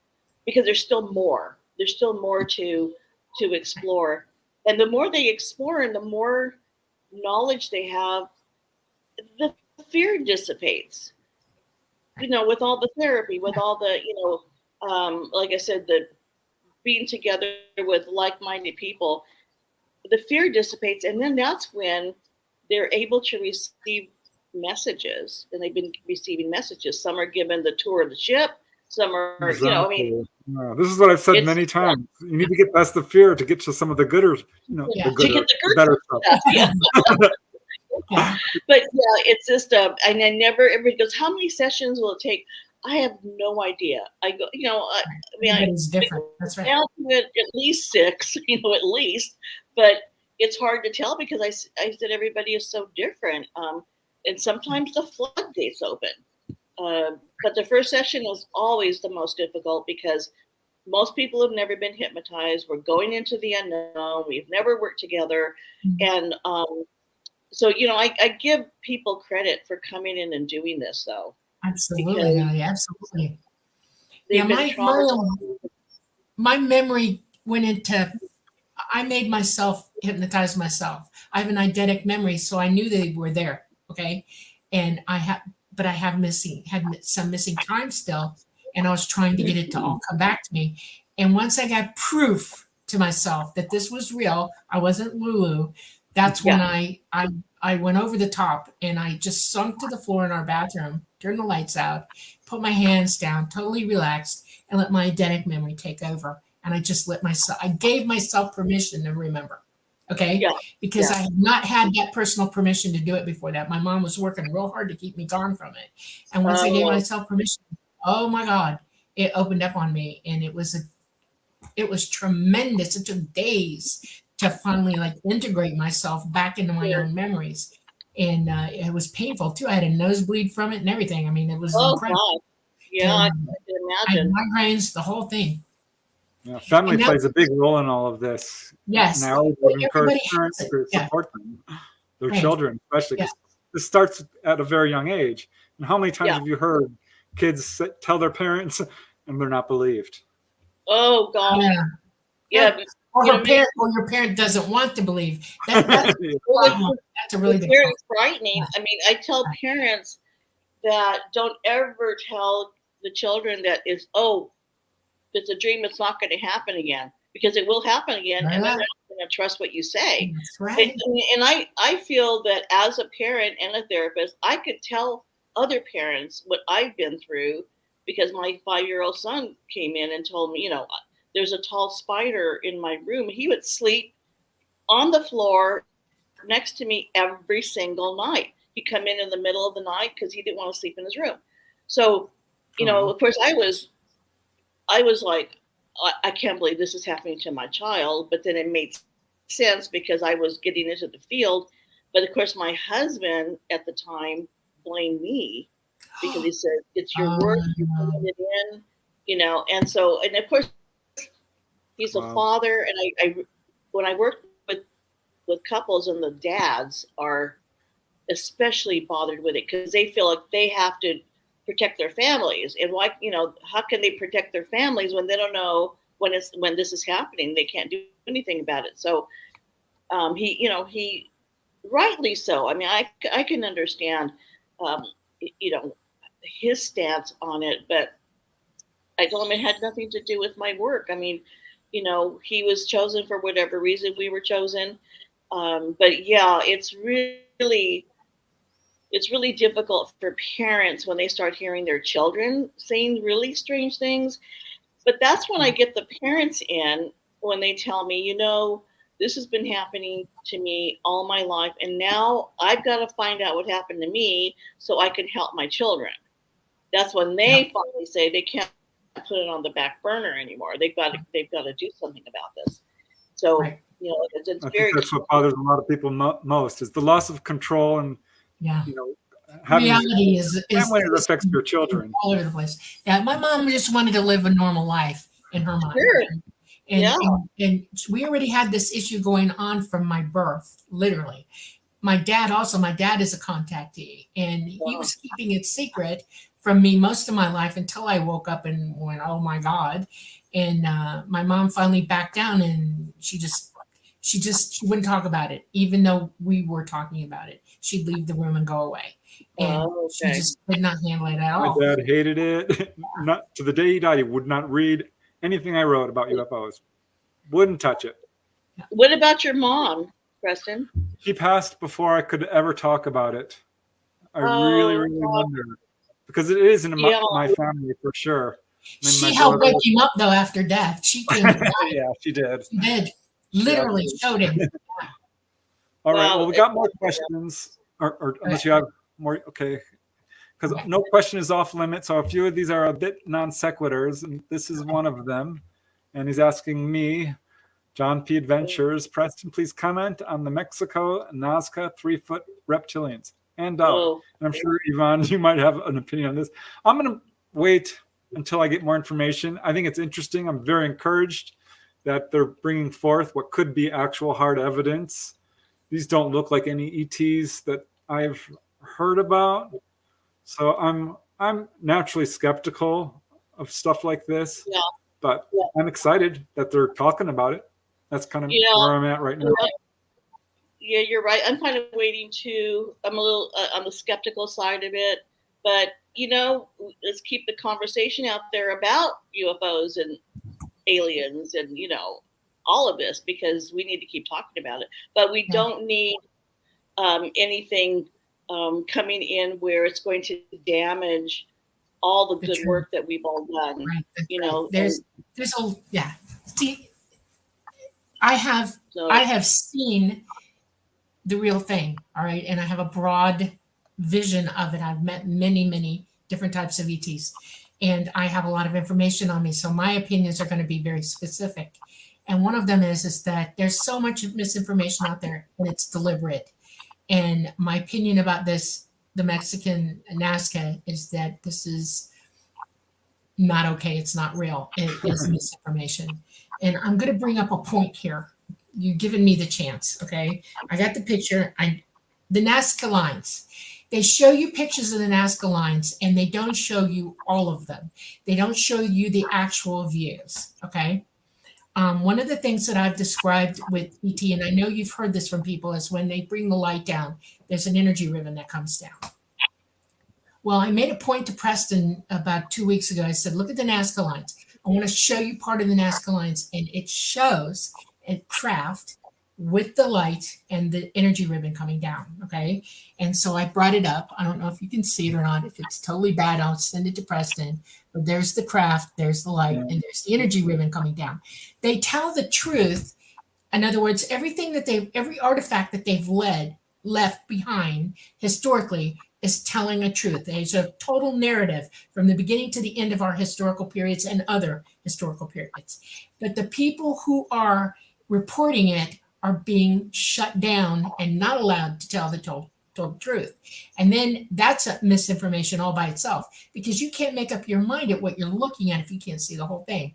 because there's still more to explore. And the more they explore and the more knowledge they have, the fear dissipates. With all the therapy, with all the, like I said, the being together with like-minded people, the fear dissipates. And then that's when they're able to receive messages. And they've been receiving messages. Some are given the tour of the ship. Some are, Exactly. This is what I've said many times. You need to get past the fear to get to some of the gooder, the better stuff. Yeah. But it's just and I never, everybody goes, how many sessions will it take? I have no idea. I go, it's different. That's right. At least 6, at least. But it's hard to tell because I said everybody is so different. And sometimes the floodgates open. But the first session is always the most difficult because most people have never been hypnotized. We're going into the unknown. We've never worked together. And so, I give people credit for coming in and doing this, though. Absolutely, Ellie, absolutely. They've Yeah, been traumatized. my memory went into, I made myself hypnotize myself. I have an eidetic memory, so I knew they were there. Okay. And I had some missing time still. And I was trying to get it to all come back to me. And once I got proof to myself that this was real, I wasn't Lulu. That's when I went over the top and I just sunk to the floor in our bathroom, turned the lights out, put my hands down, totally relaxed, and let my eidetic memory take over. And I gave myself permission to remember. Okay. Yeah. Because I had not had that personal permission to do it before that. My mom was working real hard to keep me gone from it. And once I gave myself permission, oh my God, it opened up on me. And it was tremendous. It took days to finally integrate myself back into my own memories. And it was painful too. I had a nosebleed from it and everything. I mean, it was incredible. God. Yeah, I can imagine. I had migraines, the whole thing. Yeah, family plays a big role in all of this. Yes. Now we encourage parents to support them, their children, especially because this starts at a very young age. And how many times have you heard kids tell their parents and they're not believed? Oh God. Yeah. Or your parent doesn't want to believe. That's a really big very frightening. I mean, I tell parents that don't ever tell the children that it's a dream, it's not going to happen again, because it will happen again, and they're not going to trust what you say. That's right. And I feel that as a parent and a therapist, I could tell other parents what I've been through, because my 5-year-old son came in and told me, there's a tall spider in my room. He would sleep on the floor next to me every single night. He'd come in the middle of the night because he didn't want to sleep in his room. So, of course, I was like, I can't believe this is happening to my child. But then it made sense because I was getting into the field. But of course, my husband at the time blamed me because he said, it's your work, you're putting it in, and so, and of course, he's a father. And I when I work with couples, and the dads are especially bothered with it because they feel like they have to protect their families. And why, how can they protect their families when they don't know when this is happening? They can't do anything about it. So he rightly so. I mean, I can understand, his stance on it, but I told him it had nothing to do with my work. I mean, he was chosen for whatever reason we were chosen. But yeah, it's really difficult for parents when they start hearing their children saying really strange things. But that's when I get the parents in, when they tell me, this has been happening to me all my life, and now I've got to find out what happened to me so I can help my children. That's when they finally say they can't put it on the back burner anymore. They've got to do something about this. So, it's I very. think that's what bothers a lot of people most is the loss of control, and reality is family that affects your children all over the place. Yeah, my mom just wanted to live a normal life in her mind. Sure. And we already had this issue going on from my birth, literally. My dad is a contactee, and he was keeping it secret from me most of my life until I woke up and went, oh my God. And my mom finally backed down, and she wouldn't talk about it, even though we were talking about it. She'd leave the room and go away. And she just could not handle it at all. My dad hated it. Not to the day he died, he would not read anything I wrote about UFOs. Wouldn't touch it. What about your mom, Preston? She passed before I could ever talk about it. I really wonder, because it is in my family for sure. She helped wake him up though after death. She came. Yeah, she did. She did. Literally showed him. All right. Well, we got more questions, or unless you have more. Okay. Because no question is off limit. So a few of these are a bit non sequiturs, and this is one of them. And he's asking me, John P. Adventures, Preston, please comment on the Mexico Nazca 3-foot reptilians and dog. And I'm sure, Yvonne, you might have an opinion on this. I'm going to wait until I get more information. I think it's interesting. I'm very encouraged that they're bringing forth what could be actual hard evidence. These don't look like any ETs that I've heard about. So I'm naturally skeptical of stuff like this, Yeah. but I'm excited that they're talking about it. That's kind of where I'm at right now. Yeah, you're right. I'm kind of waiting to. I'm a little on the skeptical side of it, but let's keep the conversation out there about UFOs and aliens and all of this, because we need to keep talking about it. But we don't need anything coming in where it's going to damage all the good work that we've all done. Right. There's a See, I have seen the real thing. All right, and I have a broad vision of it. I've met many different types of ETs, and I have a lot of information on me. So my opinions are going to be very specific. And one of them is that there's so much misinformation out there, and it's deliberate. And my opinion about this, the Mexican Nazca, is that this is not okay. It's not real. It is misinformation. And I'm going to bring up a point here. You've given me the chance. Okay. I got the picture. The Nazca lines. They show you pictures of the Nazca lines, and they don't show you all of them. They don't show you the actual views. Okay. One of the things that I've described with ET, and I know you've heard this from people, is when they bring the light down, there's an energy ribbon that comes down. Well, I made a point to Preston about 2 weeks ago. I said, look at the Nazca lines. I want to show you part of the Nazca lines, and it shows a craft with the light and the energy ribbon coming down, okay? And so I brought it up. I don't know if you can see it or not. If it's totally bad, I'll send it to Preston. But there's the craft, there's the light, and there's the energy ribbon coming down. They tell the truth. In other words, every artifact that they've left behind historically is telling a truth. There's a total narrative from the beginning to the end of our historical periods and other historical periods. But the people who are reporting it are being shut down and not allowed to tell the told truth. And then that's a misinformation all by itself, because you can't make up your mind at what you're looking at if you can't see the whole thing.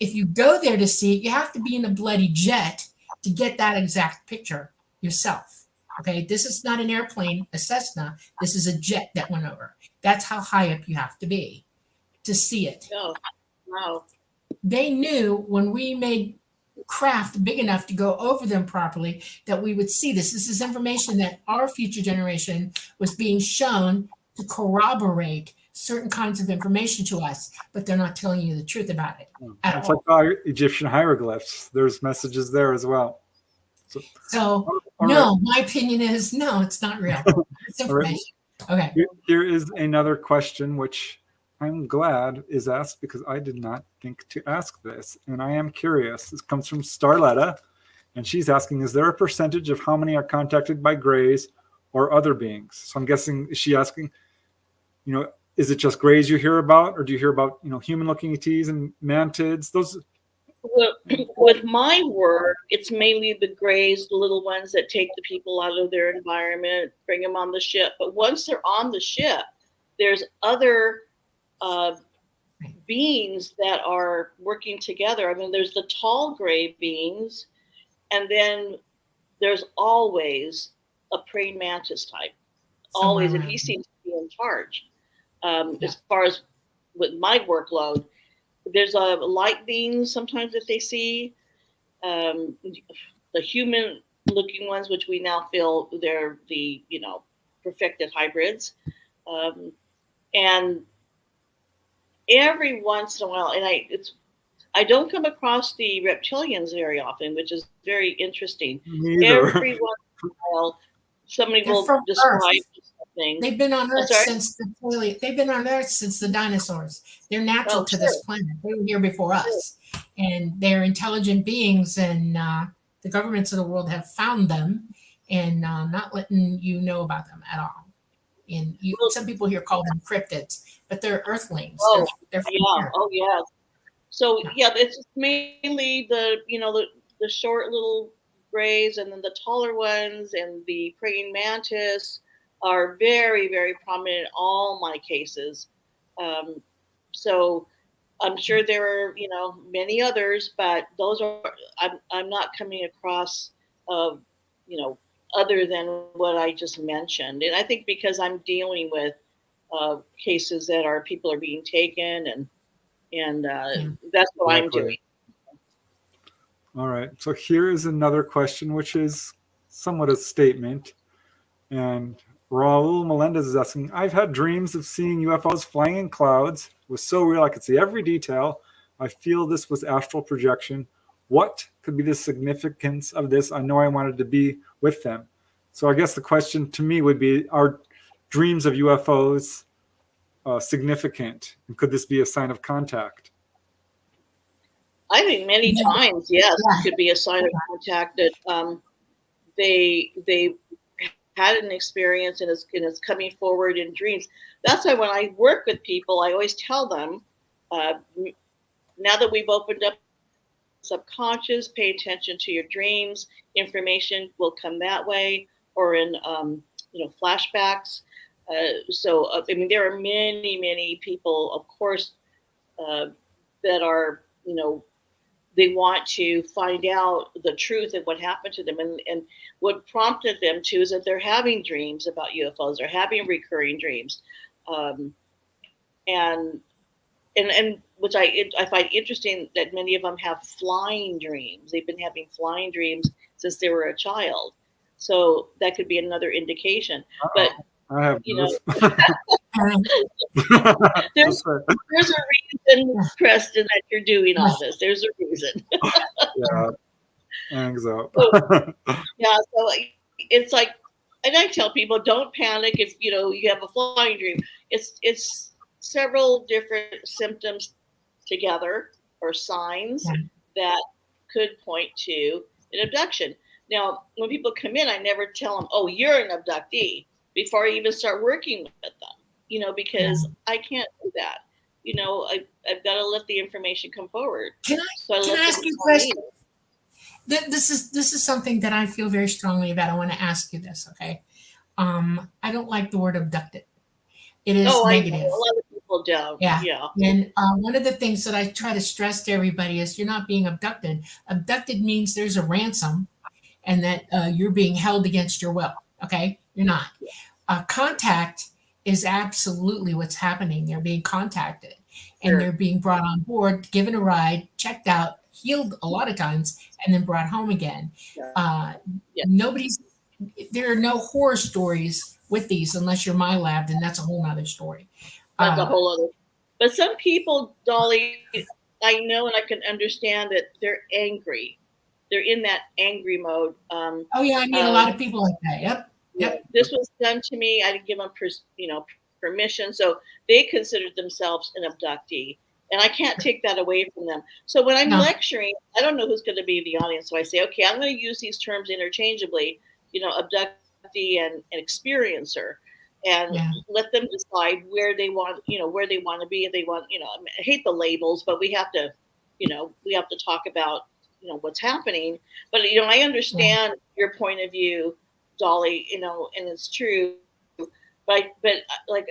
If you go there to see it, you have to be in a bloody jet to get that exact picture yourself. Okay, this is not an airplane, a Cessna. This is a jet that went over. That's how high up you have to be to see it. Oh, wow. They knew when we made craft big enough to go over them properly that we would see this. This is information that our future generation was being shown to corroborate certain kinds of information to us, but they're not telling you the truth about it at it's all. like Egyptian hieroglyphs. There's messages there as well. So no, my opinion is no, it's not real. It's information. Okay. Here is another question, which I'm glad is asked because I did not think to ask this, and I am curious. This comes from Starletta, and she's asking, is there a percentage of how many are contacted by grays or other beings? So I'm guessing, is she asking, is it just grays you hear about, or do you hear about, human-looking ETs and mantids? Those. Well, with my work, it's mainly the grays, the little ones that take the people out of their environment, bring them on the ship. But once they're on the ship, there's other beings that are working together. I mean, there's the tall gray beings, and then there's always a praying mantis type. Always, and he seems to be in charge. As far as with my workload, there's a light beings sometimes that they see, the human-looking ones, which we now feel they're the perfected hybrids, and every once in a while, and I don't come across the reptilians very often, which is very interesting. Every once in a while, somebody will describe something. They've been on Earth since the dinosaurs. They're natural to this planet. They were here before us, and they're intelligent beings. And the governments of the world have found them and not letting you know about them at all. And some people here call them cryptids, but they're Earthlings. They're from here. Oh yeah. So it's mainly the short little grays, and then the taller ones, and the praying mantis are very, very prominent in all my cases. So I'm sure there are, many others, but those are, I'm not coming across, other than what I just mentioned. And I think because I'm dealing with cases that are people are being taken, and that's what I'm doing. All right. So here is another question, which is somewhat a statement. And Raul Melendez is asking, I've had dreams of seeing UFOs flying in clouds. It was so real, I could see every detail. I feel this was astral projection. What could be the significance of this? I know I wanted to be with them. So I guess the question to me would be, are dreams of UFOs significant? And could this be a sign of contact? I think many times, yes, it could be a sign of contact that they had an experience and it's coming forward in dreams. That's why when I work with people, I always tell them, now that we've opened up subconscious, pay attention to your dreams. Information will come that way, or in flashbacks. I mean, there are many people, of course, that are they want to find out the truth of what happened to them, and what prompted them to is that they're having dreams about UFOs, they're having recurring dreams, and which I find interesting that many of them have flying dreams. They've been having flying dreams since they were a child, so that could be another indication. But I have there's a reason, Preston, that you're doing all this. There's a reason. Yeah, hangs up. So it's like, and I tell people, don't panic if you have a flying dream. It's several different symptoms together or signs that could point to an abduction. Now, when people come in, I never tell them, "Oh, you're an abductee," before I even start working with them, because I can't do that. I've got to let the information come forward. Can I ask you a question? This is something that I feel very strongly about. I want to ask you this, okay? I don't like the word abducted. It is negative. A lot of people don't. Yeah. And one of the things that I try to stress to everybody is you're not being abducted. Abducted means there's a ransom and that you're being held against your will, okay? You're not. Contact is absolutely what's happening. They're being contacted and they're being brought on board, given a ride, checked out, healed a lot of times, and then brought home again. There are no horror stories with these unless you're my lab, and that's a whole nother story. That's a whole other. But some people, Dolly, I know and I can understand that they're angry. They're in that angry mode. I meet a lot of people like that. Yep. This was done to me. I didn't give them, permission, so they considered themselves an abductee, and I can't take that away from them. So when I'm lecturing, I don't know who's going to be the audience. So I say, okay, I'm going to use these terms interchangeably. Abductee and experiencer, and let them decide where they want, where they want to be. If they want, I hate the labels, but we have to talk about, what's happening. But I understand your point of view, Dolly, and it's true. But like,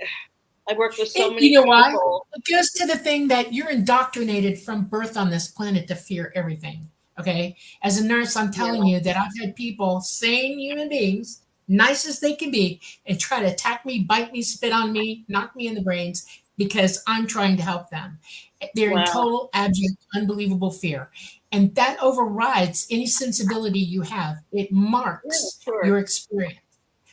I work with so many people. Why? It goes to the thing that you're indoctrinated from birth on this planet to fear everything. Okay. As a nurse, I'm telling you that I've had people, sane human beings, nice as they can be, and try to attack me, bite me, spit on me, knock me in the brains because I'm trying to help them. They're in total, abject, unbelievable fear. And that overrides any sensibility you have. It marks your experience.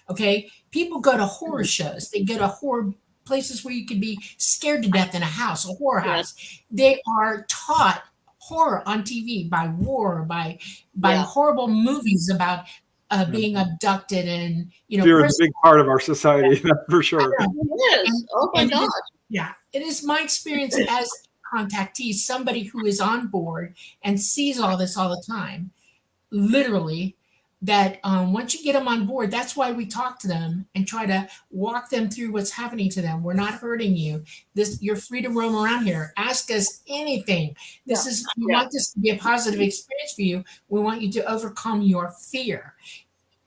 Okay. People go to horror shows. They go to horror places where you could be scared to death in a house, a horror house. They are taught horror on TV by war, by horrible movies about being abducted, and fear is a big part of our society, for sure. It is. Oh my gosh. It is my experience as a contactee, somebody who is on board and sees all this all the time, literally, that once you get them on board, that's why we talk to them and try to walk them through what's happening to them. We're not hurting you. You're free to roam around here. Ask us anything. We want this to be a positive experience for you. We want you to overcome your fear.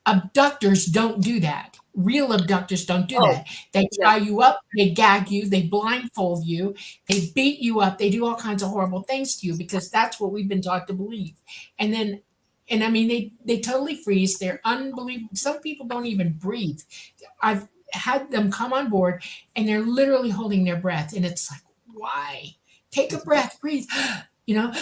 Abductors don't do that. Real abductors don't do Oh, that. They yeah. tie you up, they gag you, they blindfold you, they beat you up, they do all kinds of horrible things to you because that's what we've been taught to believe. And then, and I mean, they totally freeze. They're unbelievable. Some people don't even breathe. I've had them come on board and they're literally holding their breath. And it's like, why? Take a breath, breathe, you know,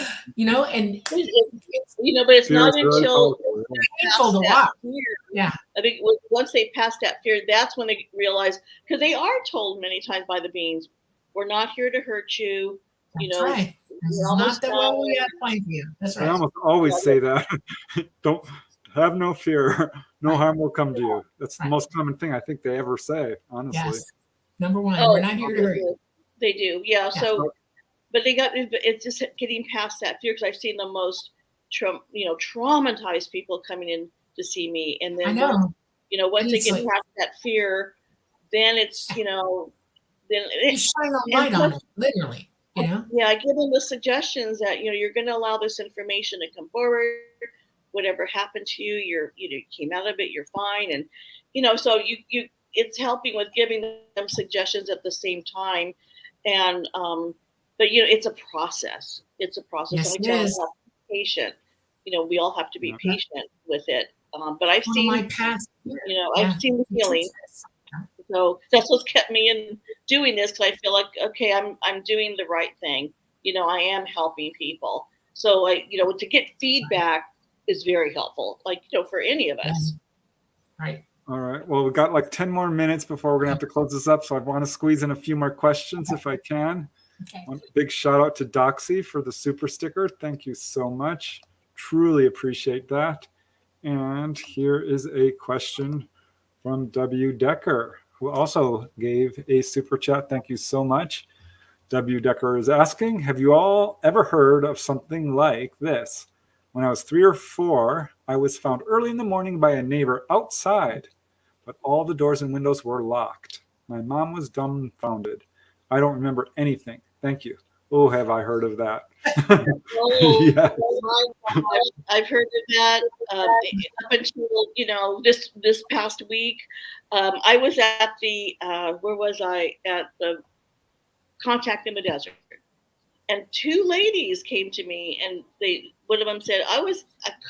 and it's But it's Fear not is really until powerful, yeah. painful to that watch. fear. Yeah. I think once they pass that fear, that's when they realize, because they are told many times by the beings, we're not here to hurt you. That's right. This is not the way we have planned for you. That's I right. almost always say that. Don't have no fear. No harm will come to you. That's the most common thing I think they ever say, honestly. Yes. Number one, Oh, we're not here to hurt you. They do. Yeah. So, but it's just getting past that fear, because I've seen the most, traumatized people coming in to see me. And then, I know. once they It's get like- past that fear, then it's, then You shine a light on it, literally. Yeah, I give them the suggestions that, you're going to allow this information to come forward. Whatever happened to you, you came out of it, you're fine. And, so it's helping with giving them suggestions at the same time. And, but, it's a process. It's a process. Yes, I it tell them is. to be patient. We all have to be patient with it. But I've One seen, of my past, I've seen the healing. So that's what's kept me in doing this, because I feel like, okay, I'm doing the right thing. I am helping people. So to get feedback is very helpful, like, for any of us. Right. All right. Well, we've got like 10 more minutes before we're going to have to close this up. So I want to squeeze in a few more questions if I can. Okay. One big shout out to Doxy for the super sticker. Thank you so much. Truly appreciate that. And here is a question from W. Decker, who also gave a super chat. Thank you so much. W. Decker is asking, have you all ever heard of something like this? When I was 3 or 4, I was found early in the morning by a neighbor outside, but all the doors and windows were locked. My mom was dumbfounded. I don't remember anything. Thank you. Oh, have I heard of that? Oh, Yeah. oh my gosh. I've heard of that. Up until, this past week, I was at the, where was I? At the Contact in the Desert. And 2 ladies came to me, and one of them said, I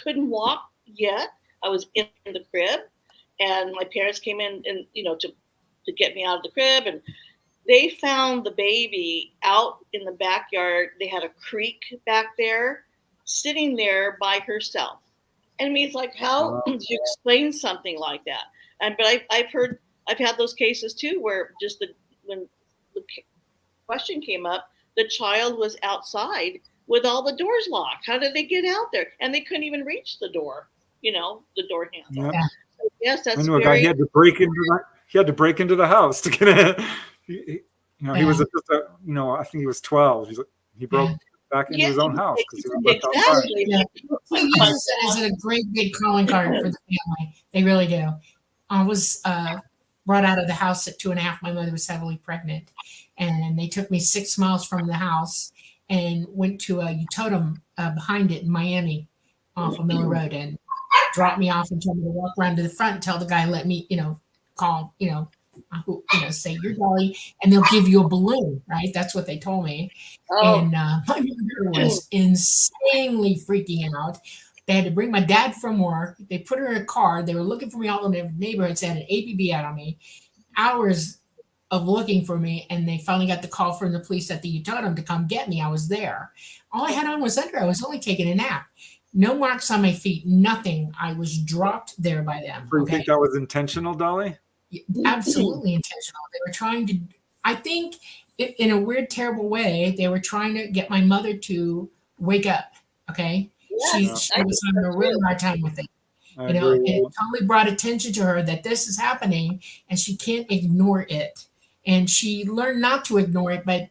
couldn't walk yet. I was in the crib, and my parents came in and, to get me out of the crib, and they found the baby out in the backyard. They had a creek back there, sitting there by herself. And I mean, it's like, how do you explain something like that? But I've had those cases too, where when the question came up, the child was outside with all the doors locked. How did they get out there? And they couldn't even reach the door, the door handle. Yeah. So, yes, that's I knew a guy, he had to break into the house to get in. He was just I think he was 12. He broke back into his own house because he was left outside. Exactly. Yeah. He uses it as a great big calling card for the family. They really do. I was brought out of the house at 2.5. My mother was heavily pregnant, and they took me 6 miles from the house and went to a totem behind it in Miami off of Miller Road, and dropped me off and told me to walk around to the front and tell the guy, let me, call, say you're Dolly, and they'll give you a balloon, right? That's what they told me. Oh. And my mother was insanely freaking out. They had to bring my dad from work. They put her in a car. They were looking for me all in the neighborhoods. They had an APB out on me. Hours of looking for me, and they finally got the call from the police at the totem to come get me. I was there. All I had on was underwear. I was only taking a nap. No marks on my feet, nothing. I was dropped there by them. Do you think that was intentional, Dolly? Absolutely intentional. They were trying to, I think, in a weird, terrible way, they were trying to get my mother to wake up. Okay. Yes, she was having a really hard time with it. And it totally brought attention to her that this is happening and she can't ignore it. And she learned not to ignore it, but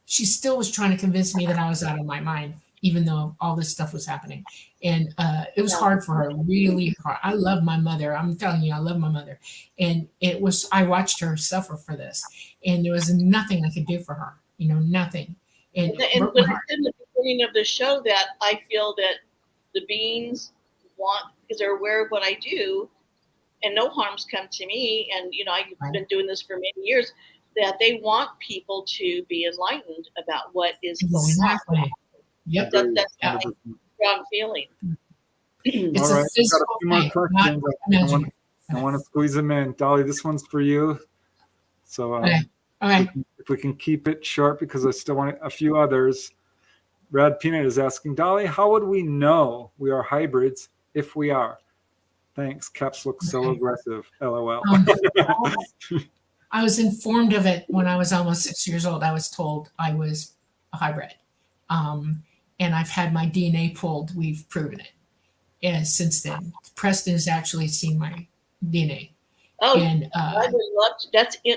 she still was trying to convince me that I was out of my mind, even though all this stuff was happening. And it was hard for her, really hard. I love my mother. I'm telling you, I love my mother. And I watched her suffer for this. And there was nothing I could do for her, nothing. And when I said in the beginning of the show that I feel that the beings want, because they're aware of what I do, and no harm's come to me. And, I've been doing this for many years, that they want people to be enlightened about what is going on. Exactly. Yep. That's Yeah. my strong feeling. It's All a right, I've got a physical few more thing, questions. not I imaginary. want to squeeze them in. Dolly, this one's for you. So Okay. All right. if we can keep it short, because I still want a few others. Brad Peanut is asking, Dolly, how would we know we are hybrids if we are? Thanks. Caps look so aggressive. LOL. I was informed of it when I was almost 6 years old. I was told I was a hybrid. And I've had my DNA pulled. We've proven it. And since then, Preston has actually seen my DNA. Oh, and I would love to.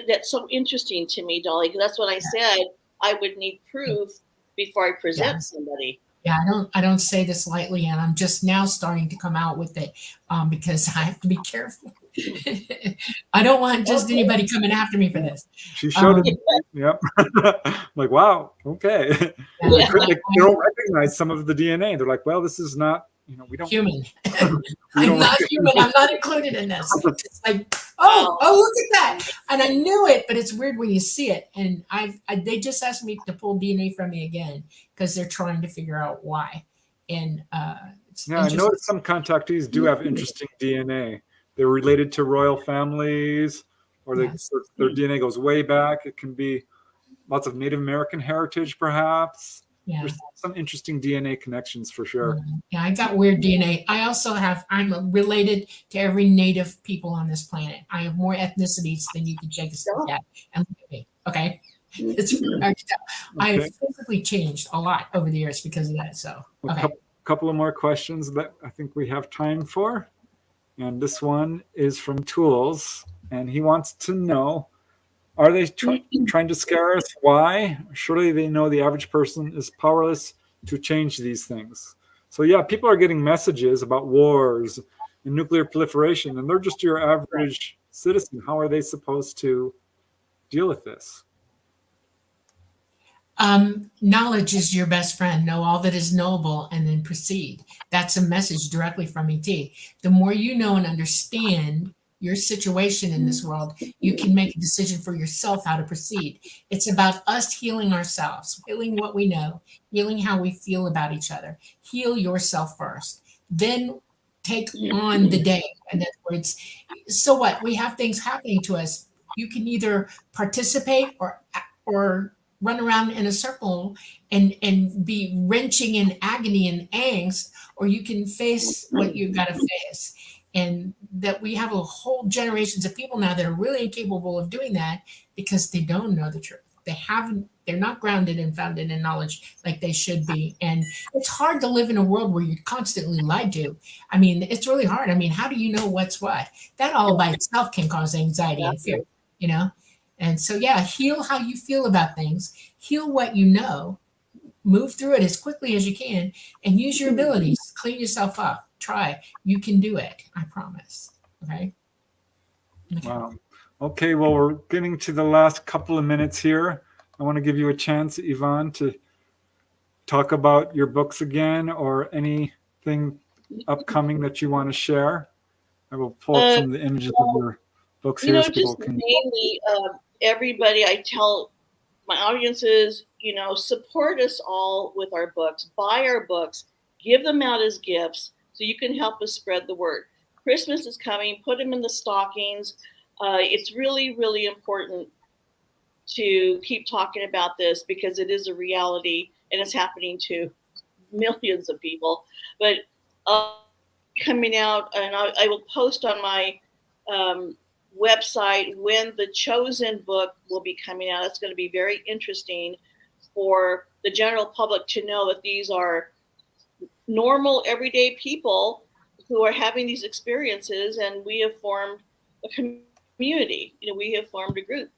That's so interesting to me, Dolly, because that's what I said. I would need proof before I present somebody. Yeah, I don't say this lightly, and I'm just now starting to come out with it because I have to be careful. I don't want just anybody coming after me for this. She showed it. Yep. Like, wow. Okay. Yeah, They don't recognize some of the DNA. They're like, well, this is not, we don't. Human. I'm not human. I'm not included in this. It's like, oh, look at that. And I knew it, but it's weird when you see it. And they just asked me to pull DNA from me again because they're trying to figure out why. And I noticed some contactees do have interesting DNA. They're related to royal families, or their DNA goes way back. It can be lots of Native American heritage, perhaps. Yeah. There's some interesting DNA connections for sure. Yeah, I got weird DNA. I also I'm related to every native people on this planet. I have more ethnicities than you can shake a stick at. And look at me, okay? It's hard to tell. I have physically changed a lot over the years because of that. So, okay. A couple of more questions that I think we have time for. And this one is from Tools, and he wants to know, are they trying to scare us? Why? Surely they know the average person is powerless to change these things. So yeah, people are getting messages about wars and nuclear proliferation, and they're just your average citizen. How are they supposed to deal with this? Knowledge is your best friend. Know all that is knowable and then proceed. That's a message directly from E.T. The more you know and understand your situation in this world, you can make a decision for yourself how to proceed. It's about us healing ourselves, healing what we know, healing how we feel about each other. Heal yourself first. Then take on the day. In other words, so what? We have things happening to us. You can either participate or run around in a circle and be wrenching in agony and angst, or you can face what you've got to face. And that we have a whole generations of people now that are really incapable of doing that because they don't know the truth. They're not grounded and founded in knowledge like they should be. And it's hard to live in a world where you're constantly lied to. I mean, it's really hard. I mean, how do you know what's what? That all by itself can cause anxiety and fear, And so, heal how you feel about things, heal what you know, move through it as quickly as you can, and use your abilities, clean yourself up, try. You can do it, I promise. Okay? Wow. Okay, well, we're getting to the last couple of minutes here. I want to give you a chance, Yvonne, to talk about your books again or anything upcoming that you want to share. I will pull up some of the images of your books here. Just mainly everybody, I tell my audiences, support us all with our books, buy our books, give them out as gifts so you can help us spread the word. Christmas is coming, put them in the stockings. It's really, really important to keep talking about this because it is a reality and it's happening to millions of people. But coming out, and I will post on my website when the chosen book will be coming out. It's going to be very interesting for the general public to know that these are normal, everyday people who are having these experiences, and we have formed a community. We have formed a group,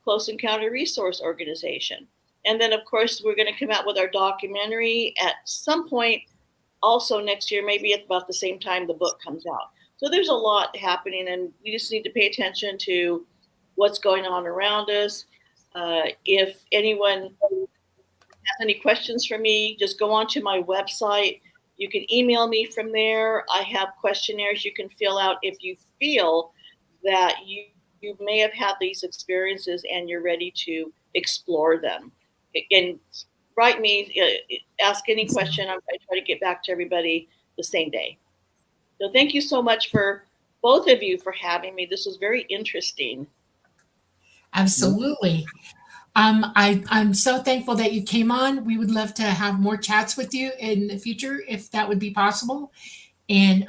Close Encounter Resource Organization. And then, of course, we're going to come out with our documentary at some point also next year, maybe at about the same time the book comes out. So there's a lot happening, and we just need to pay attention to what's going on around us. If anyone has any questions for me, just go onto my website You can email me from there. I have questionnaires you can fill out if you feel that you may have had these experiences and you're ready to explore them. And write me, ask any question. I try to get back to everybody the same day. So thank you so much for both of you for having me. This was very interesting. Absolutely. I'm so thankful that you came on. We would love to have more chats with you in the future if that would be possible. And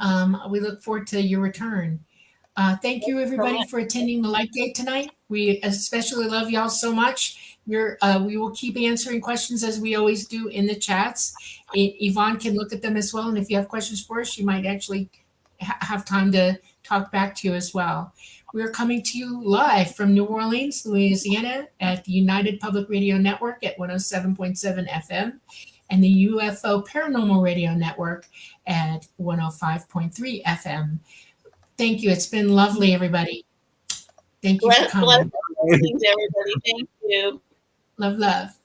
we look forward to your return. Thank you, everybody, for attending the Light Gate tonight. We especially love y'all so much. We will keep answering questions as we always do in the chats. Yvonne can look at them as well. And if you have questions for us, she might actually have time to talk back to you as well. We're coming to you live from New Orleans, Louisiana at the United Public Radio Network at 107.7 FM and the UFO Paranormal Radio Network at 105.3 FM. Thank you. It's been lovely, everybody. Thank you for coming. Blessings, everybody. Thank you. Love, love.